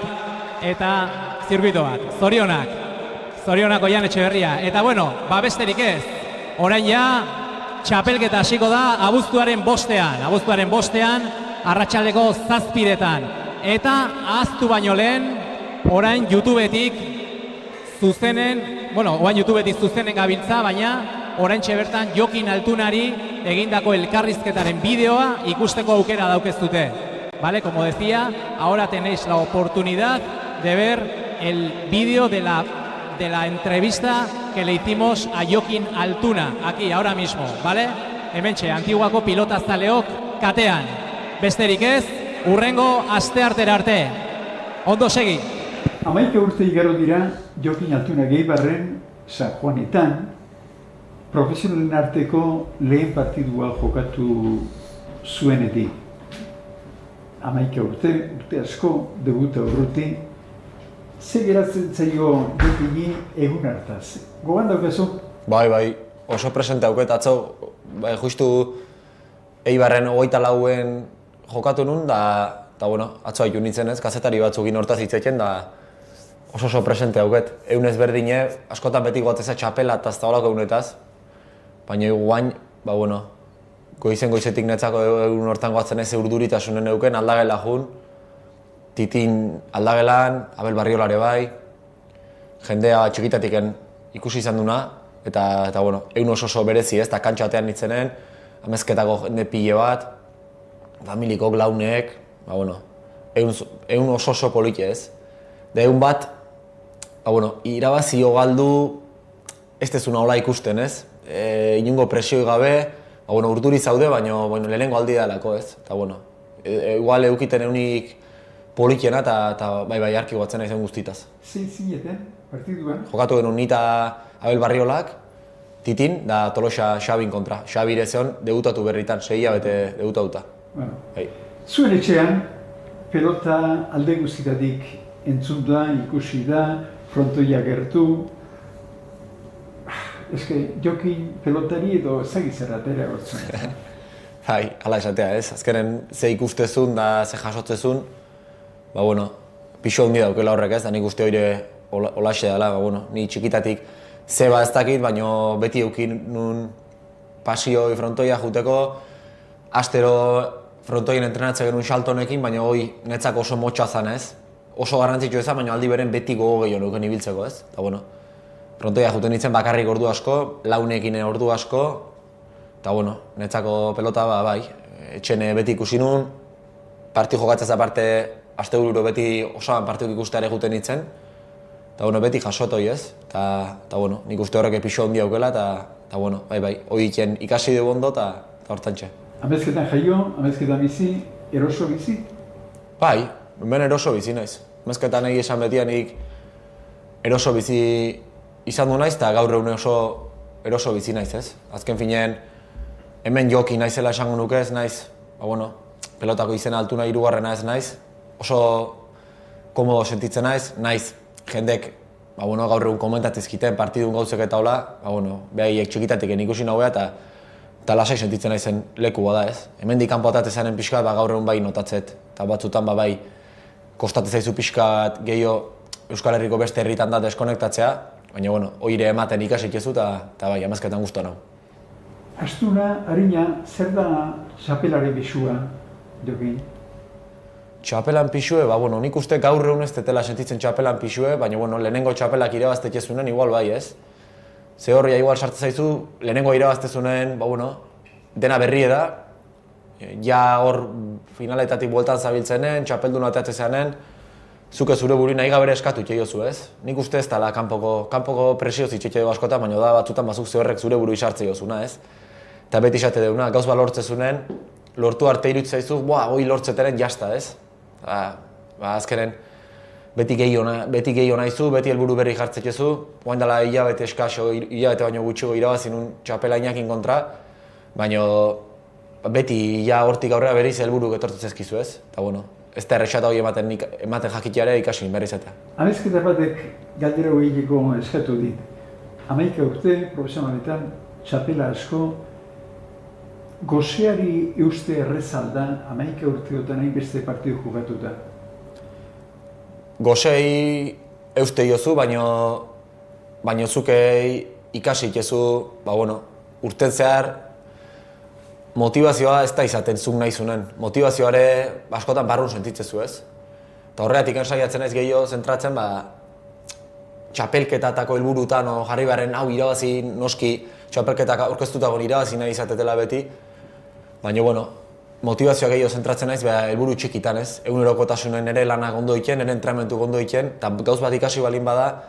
eta zirkuito bat. Zorionak Oian Etxeberria. Eta bueno, besterik ez. Orain ja, txapelketa hasiko da abuztuaren 5ean, arratsaldeko 7etan. Eta ahaztu baino lehen, orain YouTubetik zuzenen gabiltza, baina orain bertan Jokin Altunari egindako elkarrizketaren bideoa ikusteko aukera daukezute. Vale, como decía, ahora tenéis la oportunidad de ver el vídeo de la entrevista que le hicimos a Jokin Altuna, aquí, ahora mismo, ¿vale? Hementxe, Antiguako pilotazaleok katean. Besterik ez, hurrengo asteartera arte. Ondo segi.
11 urte igaro dira Jokin Altuna Geibarren San Juanetan profesionalen arteko lehen partidua jokatu zuenetik. 11 urte asko, debuta urruti. Ze geratzen zaio Jokini egun hartaz? Gogan daukazu?
Bai, oso presente hauket atzo, justu Eibarren 24en jokatu nun, da bueno, atzo haitu nintzen ez, kazetari batzukin hortaz hitzeken, da oso presente hauket. Eunez berdine, askotan beti goteza txapela eta ez da holako egunetaz, baina guain, bueno, goizetik netzako egun hortan goatzen ez urduritasunen euken, aldagela jun, Titin aldagelan, Abel Barriolare bai, jendea txikitatiken ikusi izan duna, eta bueno, egun oso berezi ez, eta kantxa batean nintzenen, amezketako jende pile bat, familikok, launek, bueno, egun oso poliki ez. Da egun bat, bueno, irabazio galdu, ez dezuna hola ikusten ez, inungo presioi gabe, bueno, urduri zaude, baina lehenengo aldi dalako ez, eta bueno, igual eukiten eunik polikiena eta bai arki goatzen naizen guztitaz.
Zein zineten, partiduan?
Jokatu genuen nita Abel Barriolak, Titin, da Tolosa Xabin kontra. Xabi ere zeon, debutatu berritan, 6 hilabete debutatuta.
Bueno.
Bai.
Zuen etxean, pelota alde guztitatik entzun da, ikusi da, frontoia gertu. Jokin pelotari edo ezagizera atera gortzen.
Bai, hala esatea ez. Azkenen ze ikustezun da ze jasotzezun, bueno, pixo handi daukela horrek ez, da nik uste hori holaxe dela, ni txikitatik zeba ez dakit, baina beti eukin nun pasioi frontoia juteko, astero frontoien entrenatzen genuen Xaltonekin, baina hoi netzako oso motxa zan ez, oso garrantzitsu ezan, baina aldi beren beti gogo gehiago nuken ibiltzeko ez, eta frontoia juten nintzen bakarrik ordu asko, launekin ordu asko, eta netzako pelota bai, etxene beti ikusi nun, parti jokatzez aparte, astebururo beti osoan partiuk ikustea ere juten nintzen, eta beti jasotoi ez, eta nik uste horrek epixo handia aukela, eta bai, hori iken ikasi dugu ondo eta hortantxe.
Amezketan jaio, amezketan bizi, eroso bizi?
Bai, ben eroso bizi naiz. Amezketan egi esan betianik eroso bizi izan du naiz, eta gaur egun oso eroso bizi naiz ez. Azken finean, hemen joki naizela esango nuke ez naiz, pelotako izena altuna hirugarrena ez naiz, oso komodo sentitzen naiz jendek gaur egun komentatizkiten partidun gauzek eta hola, behaiek txikitatik ikusi nagoea eta lasai sentitzen naizen leku bada ez. Hemendik kanpo atatezanen pixkat gaur egun bai notatzet, eta batzutan bai kostate zaizu pixkat gehiago Euskal Herriko beste herritan da deskonektatzea, baina oire ematen ikasikezu eta bai, amezketan guztu nau.
Astuna, harina, zer da txapelaren pisua, Jokin?
Txapelan pisue, nik uste gaur egun ez tetela sentitzen txapelan pisue, baina lehenengo txapelak irabaztekezunen igual bai ez. Ze horria igual sartzen zaizu, lehenengo irabaztezunen, dena berrie da, ja hor finaletatik bueltan zabiltzenen, txapeldun ateatzezanen, zuke zure buri nahi gabere eskatu itxeiozu ez. Nik uste ez dela kanpoko presioz itxeitxeo askota, baina da batzutan bazuk zehorrek zure buru isartze jozuna ez. Eta beti esate deuna, gauz lortzezunen, lortu arte iruditzen zaizu, hoi lortzeteren jazta ez. Azkenen, beti gehiago nahizu, beti helburu berri jartzekezu, oain dela hilabete eskaso, hilabete baino gutxigo irabazi nun txapela inakin kontra, baina beti hortik aurrera berriz helburu getortzen zezkizu ez. Eta ez da errexata hori ematen jakiteare ikasi berriz eta.
Amezketa batek galdera horieko eskatu dit. 11 urte, profesionaletan, txapela asko, gozeari euste errezalda 11 urteotan hainbeste partidu jugatuta.
Gozei euste jozu, baina zuke ikasi ikezu, urten zehar motivazioa ez da izaten zuk nahi zunen. Motivazioare askotan barrun sentitzezu ez. Eta horregatik ensaiatzen ez gehiago zentratzen, txapelketatako helburutan jarri beharren hau irabazi noski txapelketak aurkeztutako irabazi nahi izatetela beti. Baina, motivazioa gehiago zentratzen naiz, helburu txikitan ez. Egunerokotasunen ere lanak ondo iken, ere entrenamentu ondo iken, eta gauz bat ikasi balin bada,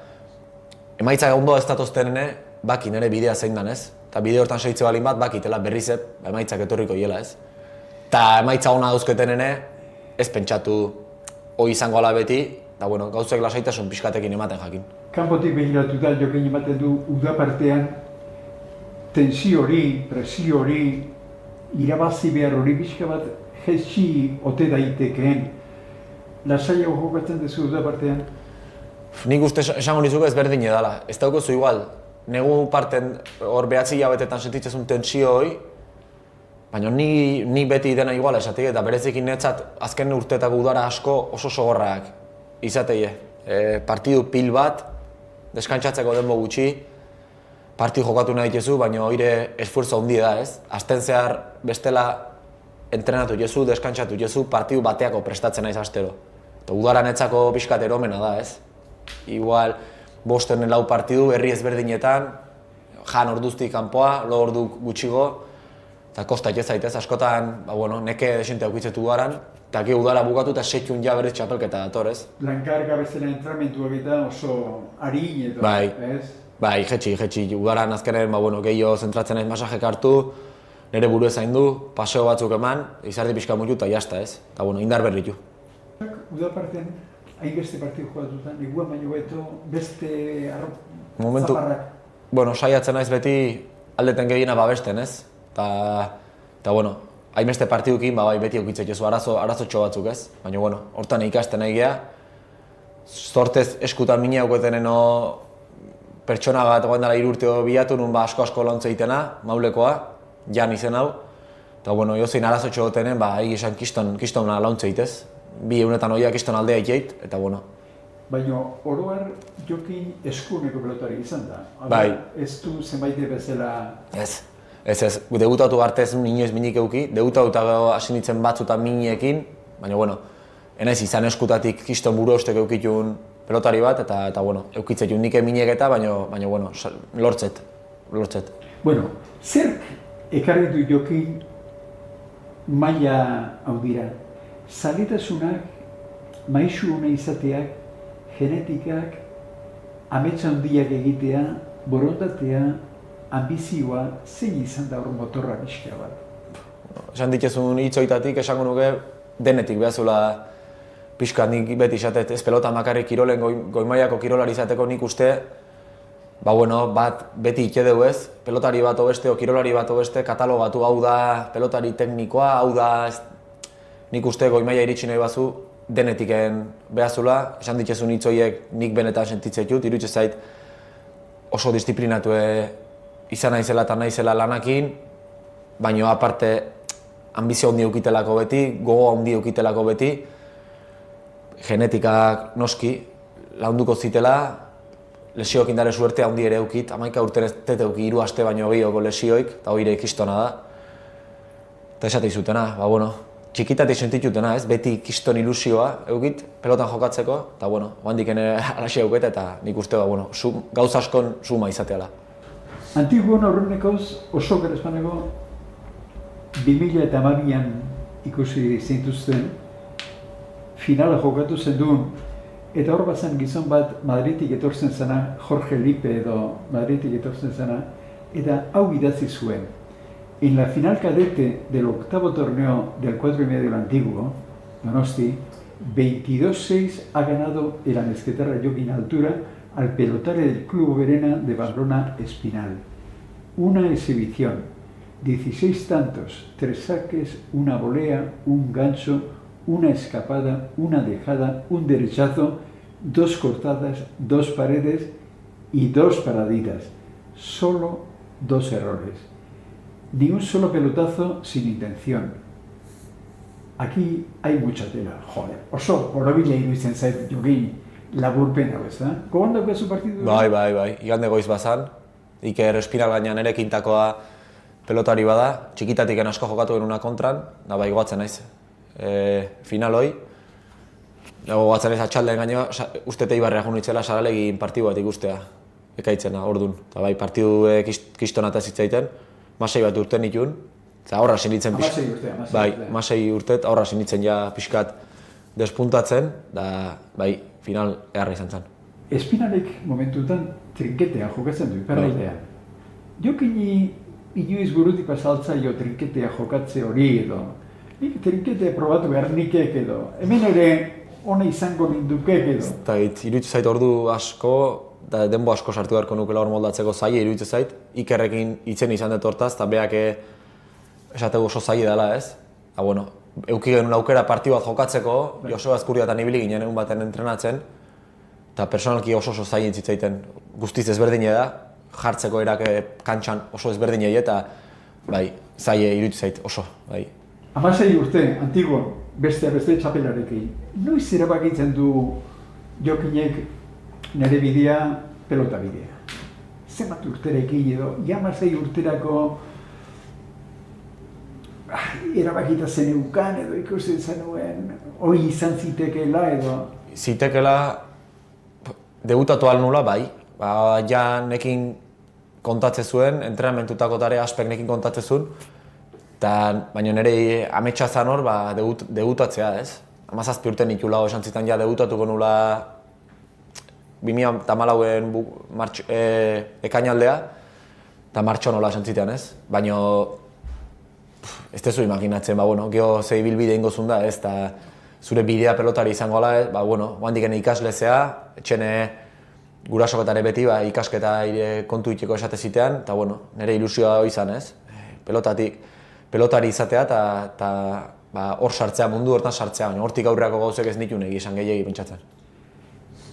emaitza ondo ez datozten baki nire bidea zein dan ez. Eta bide hortan seitze balin bat, bakitela berrizep, emaitzak etorriko hiela ez. Eta emaitza ona dauzketen ez pentsatu hori izango ala beti, eta gauzek lasaitasun pixkatekin ematen jakin.
Kanpotik begiratu da, Jokin ematen du, udapartean, tensio hori, presio hori, irabazi behar hori pixka bat jetxi ote daitekeen. Lasaiago jokatzen duzu udapartean?
Nik uste esango nizuko ez berdin edala. Ez daukozu igual, negu parten hor behatzi hilabetetan sentitzezun tensio hori, baina ni beti dena iguala esatik eta berezikin netzat azken urteetako udara asko oso sogorrak izateie. Partidu pil bat, deskantsatzeko denbo gutxi, partidu jokatu nahi dituzu, baina hori esfuerzo handia da ez. Azten zehar bestela entrenatu dituzu, deskantsatu dituzu, partidu bateako prestatzen naiz astero. Eta udara netzako pixkat eromena da ez. Igual, 5 lau partidu, herri ezberdinetan, jan orduztik kanpoa, lo ordu gutxigo, eta kostak ez zaitez, askotan, neke desente aukitzetu garan, eta ki udara bukatu eta setxun ja berez txapelketa dator, ez?
Lankarga bezala entramentuak eta oso harin edo, ez?
Bai, jetxi, udaran azkenen, gehiago zentratzen ez masajek hartu, nire buru ezain du, paseo batzuk eman, izardi pixka mutu eta jazta, ez? Eta indar berritu.
Uda partean, hain beste partidu jugatutan, negua baino beto, beste
momentu,
zaparrak?
Saiatzen naiz beti aldeten gehiena babesten, ez? Eta, hain beste partidukin, beti eukitzek jozu arazotxo batzuk, ez? Baina, hortan ikasten nahi geha, sortez eskutan mina aukoeteneno pertsona bat goen dela 3 urte bilatu, nun asko lontze itena, maulekoa, jan izen hau. Eta, jozein arazotxo gotenen, egi esan kiston launtze itez. 2 egunetan hoiak kiston aldea iteit, eta
Baina, oroar jokin eskuneko pelotari izan da.
Bai.
Ez du zenbaite bezala...
Ez, debutatu artez inoiz minik euki, debutatu hasi nintzen batzutan miniekin, baina, enaiz izan eskutatik kiston buru eustek eukitun pelotari bat, eta eukitzetun nik miniek eta, baina, lortzet.
Zerk ekarri du jokin maila hau dira? Zalitasunak, maisu hona izateak, genetikak, ametsa handiak egitea, borondatea, ambizioa, zein izan da hor motorra pixka bat?
Esan ditezun hitzoitatik, esango nuke denetik behazula pixka nik beti izatet, ez pelota makarrik kirolen goimaiako kirolari izateko nik uste, bat beti itxedeu ez, pelotari bat obeste o kirolari bat obeste, katalogatu hau da pelotari teknikoa, hau da nik uste goimaia iritsi nahi bazu denetiken behazula, esan ditezun hitzoiek nik benetan sentitzetut, irutxe zait oso disiplinatu izan naizela eta naizela lanakin, baina aparte ambizio handi eukitelako beti, gogo handi eukitelako beti, genetikak noski launduko zitela, lesioak indare suerte handi ere eukit, 11 urten ez teteuki 3 aste baino gehiago lesioik, eta hori ere kistona da. Eta esate izutena, txikitatik sentitutena, ez, beti kiston ilusioa eukit, pelotan jokatzeko, eta oandik alaxia euketa, eta nik uste, gauz askon suma izateala.
Antiguon aurrenekoz oso gerespaneko 2012an ikusi zintuzten, finala jokatu zen duen, eta hor bazan gizon bat Madridik etortzen zena, Jorge Lipe edo Madridik etortzen zena, eta hau idatzi zuen. En la final cadete del 8º torneo del 4 y medio antiguo, Donosti, 22-6 ha ganado el amezquetarra Jokin Altura al pelotari del Club Verena de Pamplona Espinal. Una exhibición, 16 tantos, 3 saques, una volea, un gancho, una escapada, una dejada, un derechazo, 2 cortadas, 2 paredes y 2 paraditas. Solo 2 errores. Ni un solo pelotazo sin intención. Aquí hay mucha tela, joder. Oso, horabila iruditzen zait Jokin laburpen hau, ez da? Gogondako zu partidu?
Bai. Igande goiz bazan. Iker Espinal gainean ere kintakoa pelotari bada. Txikitatik asko jokatu genuna kontran, da bai goatzen naiz. Final hoi. Goatzen naiz atxaldean gaino, uste Teibarrea joan nitzela Saralegin partidu bat ikustea. Ekaitzena, ordun. Eta bai, partidu kistonata zitzaiten. Masei bat urte nituen. Horra sinitzen urtet, horra sinitzen ja pixkat despuntatzen, da bai, final eharra izan zen.
Espinalek momentutan trinketea jokatzen du, iparraldean. Jokini inoiz burutik pasaltzaio trinketea jokatze hori edo. Nik trinketea probatu behar nikek edo. Hemen ere hona izango nindukek edo.
Iruditzen zait ordu asko, eta denbo asko sartu beharko nukela hor moldatzeko zaila iruditzen zait. Ikerrekin itzen izan dut hortaz, eta beak esategu oso zaila dela, ez? Euki genuen aukera partidu bat jokatzeko, Joseba Azkurriatan ibili ginen egun baten entrenatzen, eta personalki oso zaila zitzaiten guztiz ezberdine da, jartzeko erak kantxan oso ezberdinei eta bai, zaila iruditzen zait oso, bai.
16 urte, Antiguon, beste txapelarekin. Noiz erabakitzen du Jokinek nire bidea, pelota bidea? Zenbat urterekin edo, 16 urterako erabakita zeneukan edo ikusten zenuen, hori izan zitekeela edo?
Zitekeela, debutatu ahal nula, bai. Ja nekin kontatze zuen, entrenamentuetako tarea aspek nekin kontatze zuen, baina nire ametsa zan hor, debutatzea, ez? 17 urte nitula esan zitan ja debutatuko nula 2014en ekainaldea, eta martxo nola esan zitan, ez? Baina ez tezu imaginatzen, geho ze ibilbide ingo zuen da, ez? Eta zure bidea pelotari izango ala, handik ikaslezea, etxene gurasoketare beti ikasketa kontu iteko esate zitean, eta nire ilusioa izan, ez? Pelotari izatea eta hor sartzea, mundu hortan sartzea, baina hortik aurreako gauzek ez nituen esan gehiagi pentsatzen.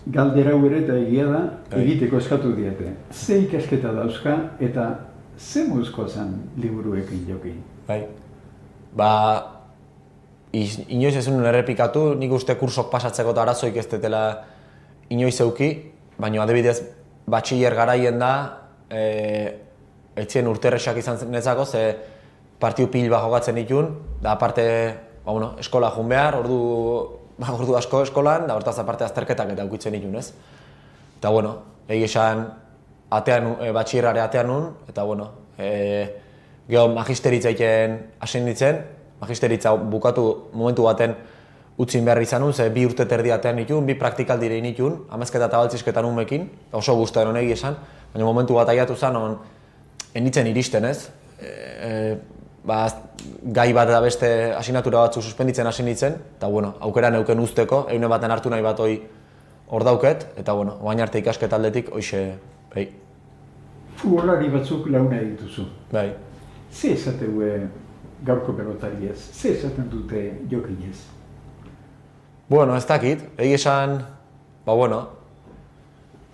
Galdera ere eta egia da, egiteko eskatu diete. Ze ikasketa dauzka eta ze mozkoa zen liburuekin jokin?
Inoiz ez nuen errepikatu, nik uste kursok pasatzeko eta arazoik ez detela inoiz euki, baina adibidez batxiller garaien da, etzien urterrexak izan netzako, ze partiu pil bat jokatzen ditun, da aparte eskola joan behar, ordu asko eskolan, da hortaz aparte azterketak eta aukitzen ditun, ez? Eta egi esan batxillerare atean nun, eta geho magisteritza egiten hasi nintzen, magisteritza bukatu momentu baten utzin behar izan nun, ze 2 urte terdi atean nituen, 2 praktikaldire nituen, amezketa eta baltzizketan unmekin, oso guztaren honegi esan, baina momentu bat aiatu zen, enitzen iristen, ez? Gai bat da beste asignatura batzu suspenditzen hasi nintzen, eta aukera neuken uzteko, egune baten hartu nahi bat hor dauket, eta oain arte ikasketa aldetik, hoxe, behi.
Futbolari batzuk launa egituzu.
Bai.
Ze esateu gaurko pelotari ez? Ze esaten dute jokinez?
Ez dakit, egi esan,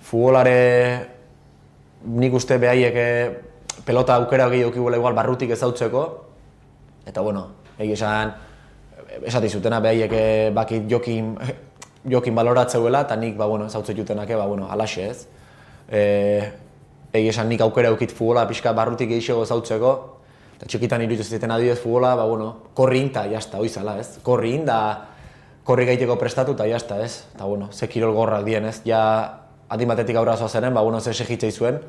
futbolare nik uste behaiek pelota aukera gehi eukibula igual barrutik ezautzeko, eta egi esan, esati zutena behaiek bakit jokin baloratzeuela, eta nik ezautze jutenake, alaxe ez. Egi esan nik aukera eukit futbola pixka barrutik gehiago ezautzeko, eta txikitan iruditu ziten adibidez futbola, korrin eta jazta, oizala ez. Korrin da, korri gaiteko prestatu eta jazta ez. Eta ze kirol gorrak dien ez, ja adin batetik aurra zoazenen, ze segitzei zuen.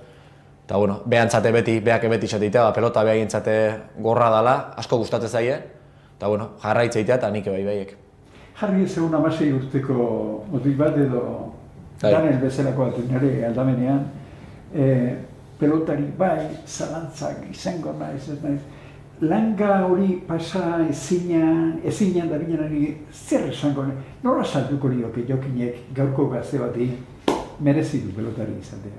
Eta behantzate beti, behake beti izatea, pelota behagintzate gorra dela, asko gustatzen zaie. Eta jarraitzeitea eta nik behaiek.
Jarri ez egun 16 urteko motik bat edo Daniel bezalako bat nire aldamenean, pelotari zalantzak izango naiz, ez naiz. Langa hori pasa ezinean da binenari zer esango nahi. Nola saltuko lioke jokinek gaurko gazte bati merezi du pelotari izatea?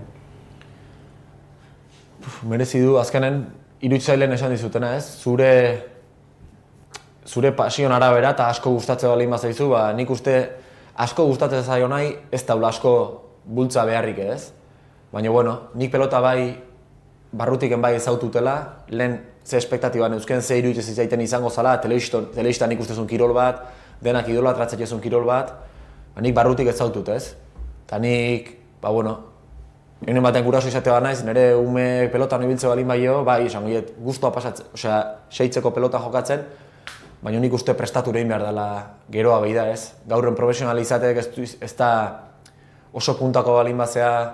Merezi du, azkenen iruditzailean esan dizutena ez, zure pasion arabera eta asko gustatzen baldin bazaizu, nik uste asko gustatzen zaio nahi ez daula asko bultza beharrik ez. Baina nik pelota barrutiken ezaututela, lehen ze espektatiban eusken ze iruditzen zitzaiten izango zala, telebistan ikustezun kirol bat, denak idolatratzea kirol bat, nik barrutik ezautut ez. Eta nik, egin baten guraso izatea naiz, nire ume pelotan ibiltze balin esan giet, guztua pasatzen, seitzeko pelota jokatzen, baina nik uste prestatu egin behar dela geroa behi da ez. Gaurren profesionalizateek ez da oso puntako balin bazea,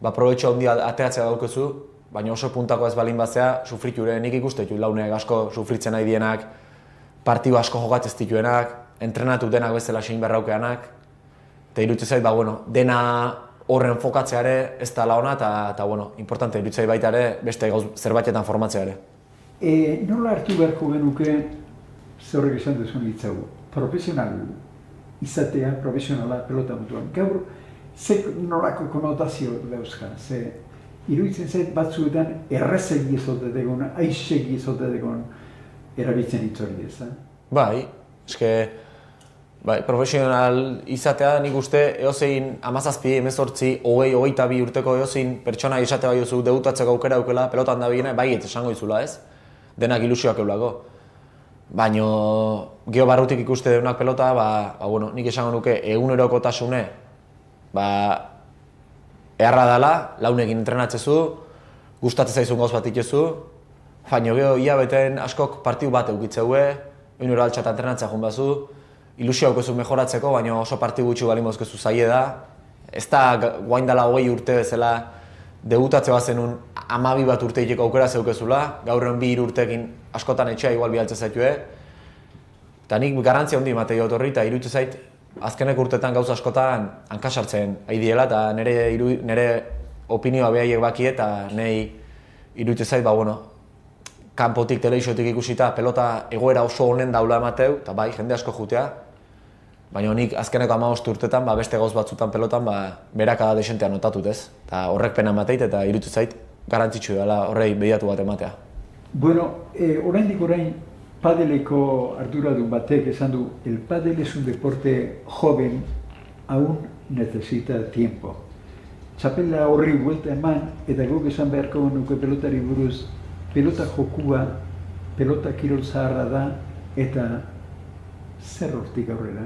probetxo handia ateatzea daukezu, baina oso puntako ez balin bazea, sufriture, nik ikuste ditu launek asko sufritzen nahi dienak, partidu asko jokatzez dituenak, entrenatu denak bezala sein berraukeanak, eta iruditzen zait, dena horren fokatzeare ez da laona eta importante iruditzei baita ere beste zerbaitetan formatzea ere.
Nola hartu beharko genuke, horrek esan duzun hitzago, profesional izatea, profesionala pelota mutuan. Gaur, nolako konotazio dauzka, iruditzen zait batzuetan errezegi ezote degon, aixegi ezote degon erabiltzen hitzori ez da?
Bai, profesional izatea nik uste eozein 17, 18, 20, 22 urteko eozein pertsona izatea bai oso debutatzeko aukera aukela pelotan da biena, bai ez esango izula ez, denak ilusioak eulako. Baina geho barrutik ikuste deunak pelota, nik esango nuke egunerokotasune eharra dela, launekin entrenatzezu, gustatzen zaizun gauz bat itezu, baina geho hilabeten askok partidu bat eukitzeue, egunero altxata entrenatzea joan bazu, ilusio haukezu mejoratzeko, baina oso partidu gutxi balin zaie da. Ez da guain dela 20 urte bezala debutatze bat zenun 12 bat urteiteko aukera zeukezula, gaur egun 2-3 urtekin askotan etxea igual bialtze zaitue. Eta nik garantzia handi ematei dut horri, eta iruditzen zait, azkenek urtetan gauza askotan hankasartzen aidiela, eta nire opinioa behaiek baki eta nahi iruditzen zait, kanpotik, telebiziotik ikusita pelota egoera oso honen daula emateu, eta bai, jende asko jutea. Baina nik azkeneko 15 urtetan, beste gauz batzutan pelotan, berakada desentea notatut ez. Eta horrek pena emateit eta iruditzen zait, garantzitsu dela horrei behiatu bat ematea.
Bueno, oraindik orain padeleko arduradun batek esan du, el padel es un deporte joven, aún necesita tiempo. Txapela horri buelta eman, eta guk esan beharko nuke pelotari buruz, pelota jokua, pelota kirol zaharra da, eta zer hortik aurrera.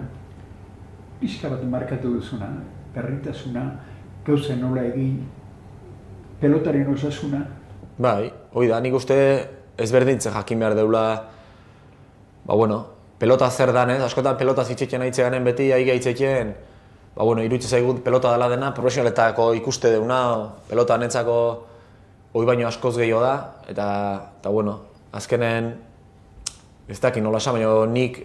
Pixka bat markatu duzuna, berritasuna, gauza nola egin, pelotaren osasuna.
Bai, hoi da, nik uste ezberdintzen jakin behar deula, pelota zer danez, askotan pelota zitxekien aitzeganen beti, ahi gaitzekien, iruditzen zaigut pelota dela dena, profesionaletako ikuste deuna, pelota netzako hoi baino askoz gehiago da, eta azkenen, ez dakit nola esan, baina nik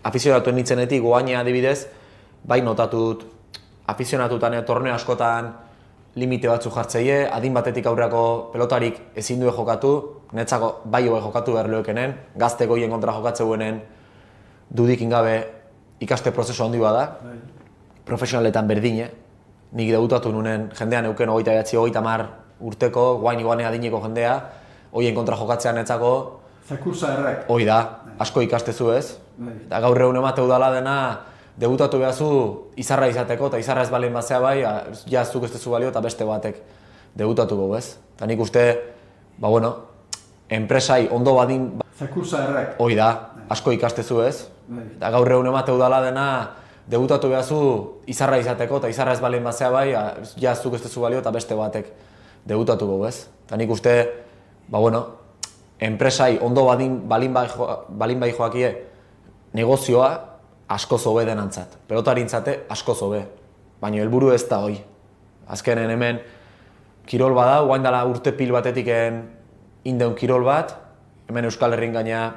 afizionatu nintzenetik goainea adibidez, bai notatut afizionatutan torneo askotan limite batzu jartzeie, adin batetik aurreako pelotarik ezin due jokatu, netzako bai hoe jokatu behar leukenen, gazte goien kontra jokatzeguenen dudikin gabe ikaste prozesu handi da, profesionaletan berdine, nik debutatu nunen jendean euken 29-30 urteko, guain iguane adineko jendea, hoien kontra jokatzea netzako,
Zakurza errak.
Hoi da, asko ikastezu ez, eta gaur egun emateu dala dena, debutatu behazu izarra izateko, eta izarra ez balin bazea bai, zuk ez dezu balio eta beste batek debutatuko ez. Eta nik uste, enpresai ondo badin...
Zakurza errak.
Hoi da, asko ikastezu ez, eta gaur egun emateu dala dena, debutatu behazu izarra izateko, eta izarra ez balin bazea bai, zuk ez dezu balio eta beste batek debutatuko ez. Eta nik uste, enpresai ondo balin bai joakie negozioa asko zobe denantzat. Pelotarintzate asko zobe, baina helburu ez da hoi. Azkenen hemen kirol bada, guain dela urte pil batetik indeun kirol bat, hemen Euskal Herrin gaina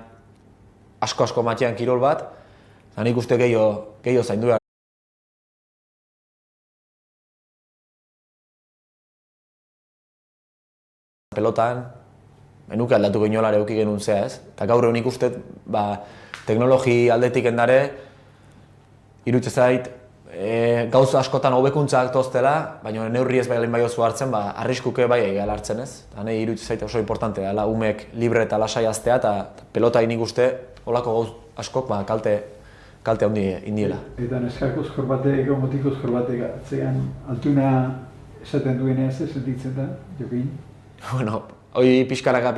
asko matean kirol bat, eta nik uste gehiago zaindu behar. Pelotan, menuke aldatuko inolare euki genuen zea ez. Eta gaur egun ikustet, teknologi aldetik endare, iruditzen zait, gauza askotan hobekuntzak toztela, baina neurri ez bailin bai oso hartzen, arriskuke bai egala hartzen ez. Eta nahi iruditzen zait oso importante dela, umek libre eta lasai aztea, eta pelota nik uste, holako gauz askok kalte handi indiela.
Eta neskako zkor batek, motiko zkor batek atzean altuna esaten duenez ez sentitzen da, Jokin?
Hoi pixkanaka,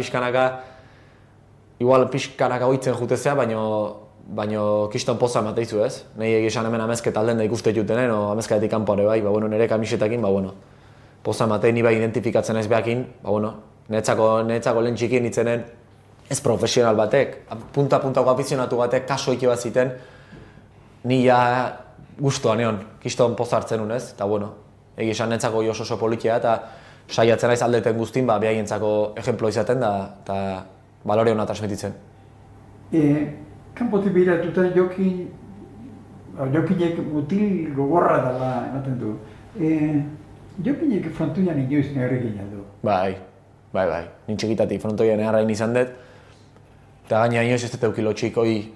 igual pixkanaka hoitzen jutezea, baina kiston poza emateizu ez. Nahi esan hemen amezket alden da ikuste jutenen, o amezkaetik kanpore bai, nire kamisetakin, poza ematei ni bai identifikatzen ez behakin, netzako lehen txikin nitzenen ez profesional batek, punta-puntako afizionatu batek kaso ike bat ziten, ni ja guztuan egon, kiston poza hartzen unez, eta esan netzako oso politia eta saiatzen naiz aldeten guztin, behaientzako ejemplo izaten da, eta balore hona transmititzen.
Kanpotik behiratuta Jokinek mutil gogorra dela ematen du. Jokinek frontoian inoiz neharrekin du.
Bai. Nintxikitatik frontoian neharrain izan dut, eta gaina inoiz ez dut eukilotxik hoi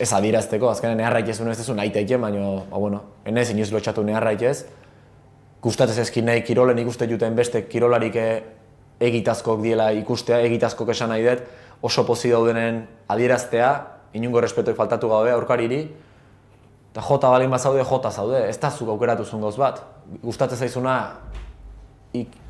ez adirazteko, azkenen neharraik ez ez nahi teiken, baina, enez inoiz lotxatu neharraik ez. Gustatzez ezkin nahi kirolen ikuste juten beste kirolarik egitazkok diela ikustea, egitazkok esan nahi dut, oso pozi daudenen adieraztea, inungo respetoi faltatu gabe aurkariri, eta jota balin bat zaude, jota zaude, ez da zuk aukeratu zuen gauz bat. Gustatzez zaizuna,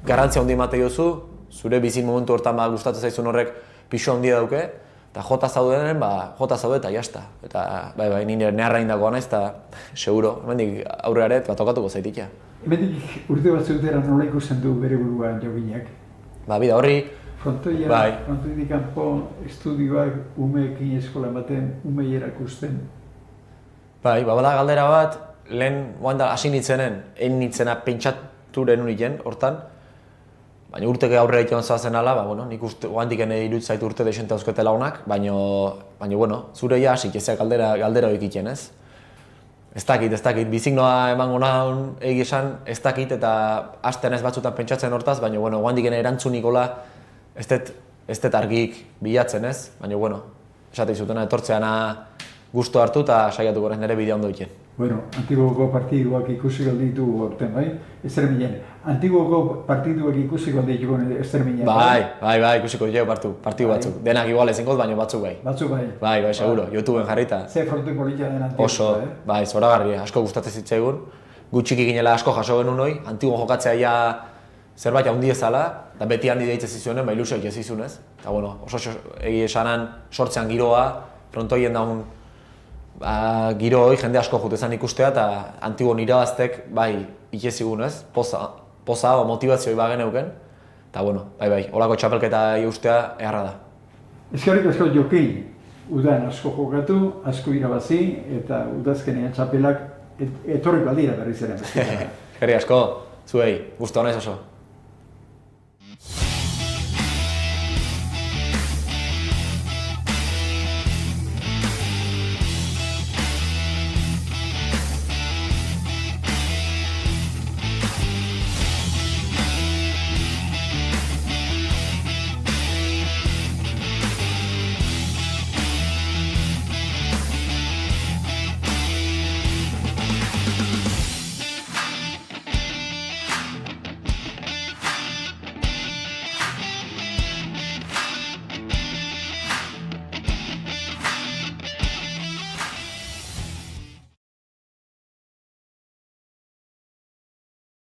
garantzia handi emate jozu, zure bizin momentu hortan gustatzez zaizun horrek pixo handi dauke, eta jota zaudenen, jota zaude eta jazta. Eta nire neharra indagoa naiz, eta seguro, hemendik aurrearet tokatuko zaitikia.
Hemendik urte bat zeutera nola ikusten du bere buruan Jokinek?
Bida horri...
Frontoitik kanpo estudioak umeekin eskola baten, umei erakusten.
Bada galdera bat, lehen hasi nintzenen, egin nintzena pentsaturen uniten, hortan, Baina urteke aurrera egiten zoazen ala, nik uste, oandik iruditzen zait urte desente eusketela honak, baina, zure ja hasik ezak galdera egiten, ez? Ez dakit, bizik noa emango nahun egi esan, ez dakit eta hasten ez batzutan pentsatzen hortaz, baina, oandik erantzunikola ez dut argik bilatzen, ez? Baina, esate izutena etortzeana gustu hartu eta saiatu goren nire bidea ondo egiten.
Antigoko partiduak ikusi galditu orten, bai? Esterminen. Antigoko partiduak ikusi galditu Esterminen,
bai? Bai, ikusiko ditugu partidu batzuk. Denak igual ezin goz, baina batzuk bai.
Batzuk bai?
Bai, seguro, YouTubeen jarrita.
Ze fronte politia den Antigo.
Oso, bai, zoragarri, asko gustatzen zitzaigun. Gutxiki ginela asko jaso genuen hoi, Antigo jokatzea ja zerbait handi ezala, eta beti handi deitzen zizunen, ilusioak ez zizunez. Eta oso egi esanan sortzean giroa, frontoien daun giro hori jende asko jutezan ikustea eta Antigon irabaztek bai ikezigun, ez? Poza o motivazioi bagen euken. Eta bai, holako txapelketa ustea eharra da.
Eskerrik asko jokei, udan asko jokatu, asko irabazi eta udazkenean txapelak etorriko aldira berriz ere.
Eskerrik asko, zuei, gustu honez oso.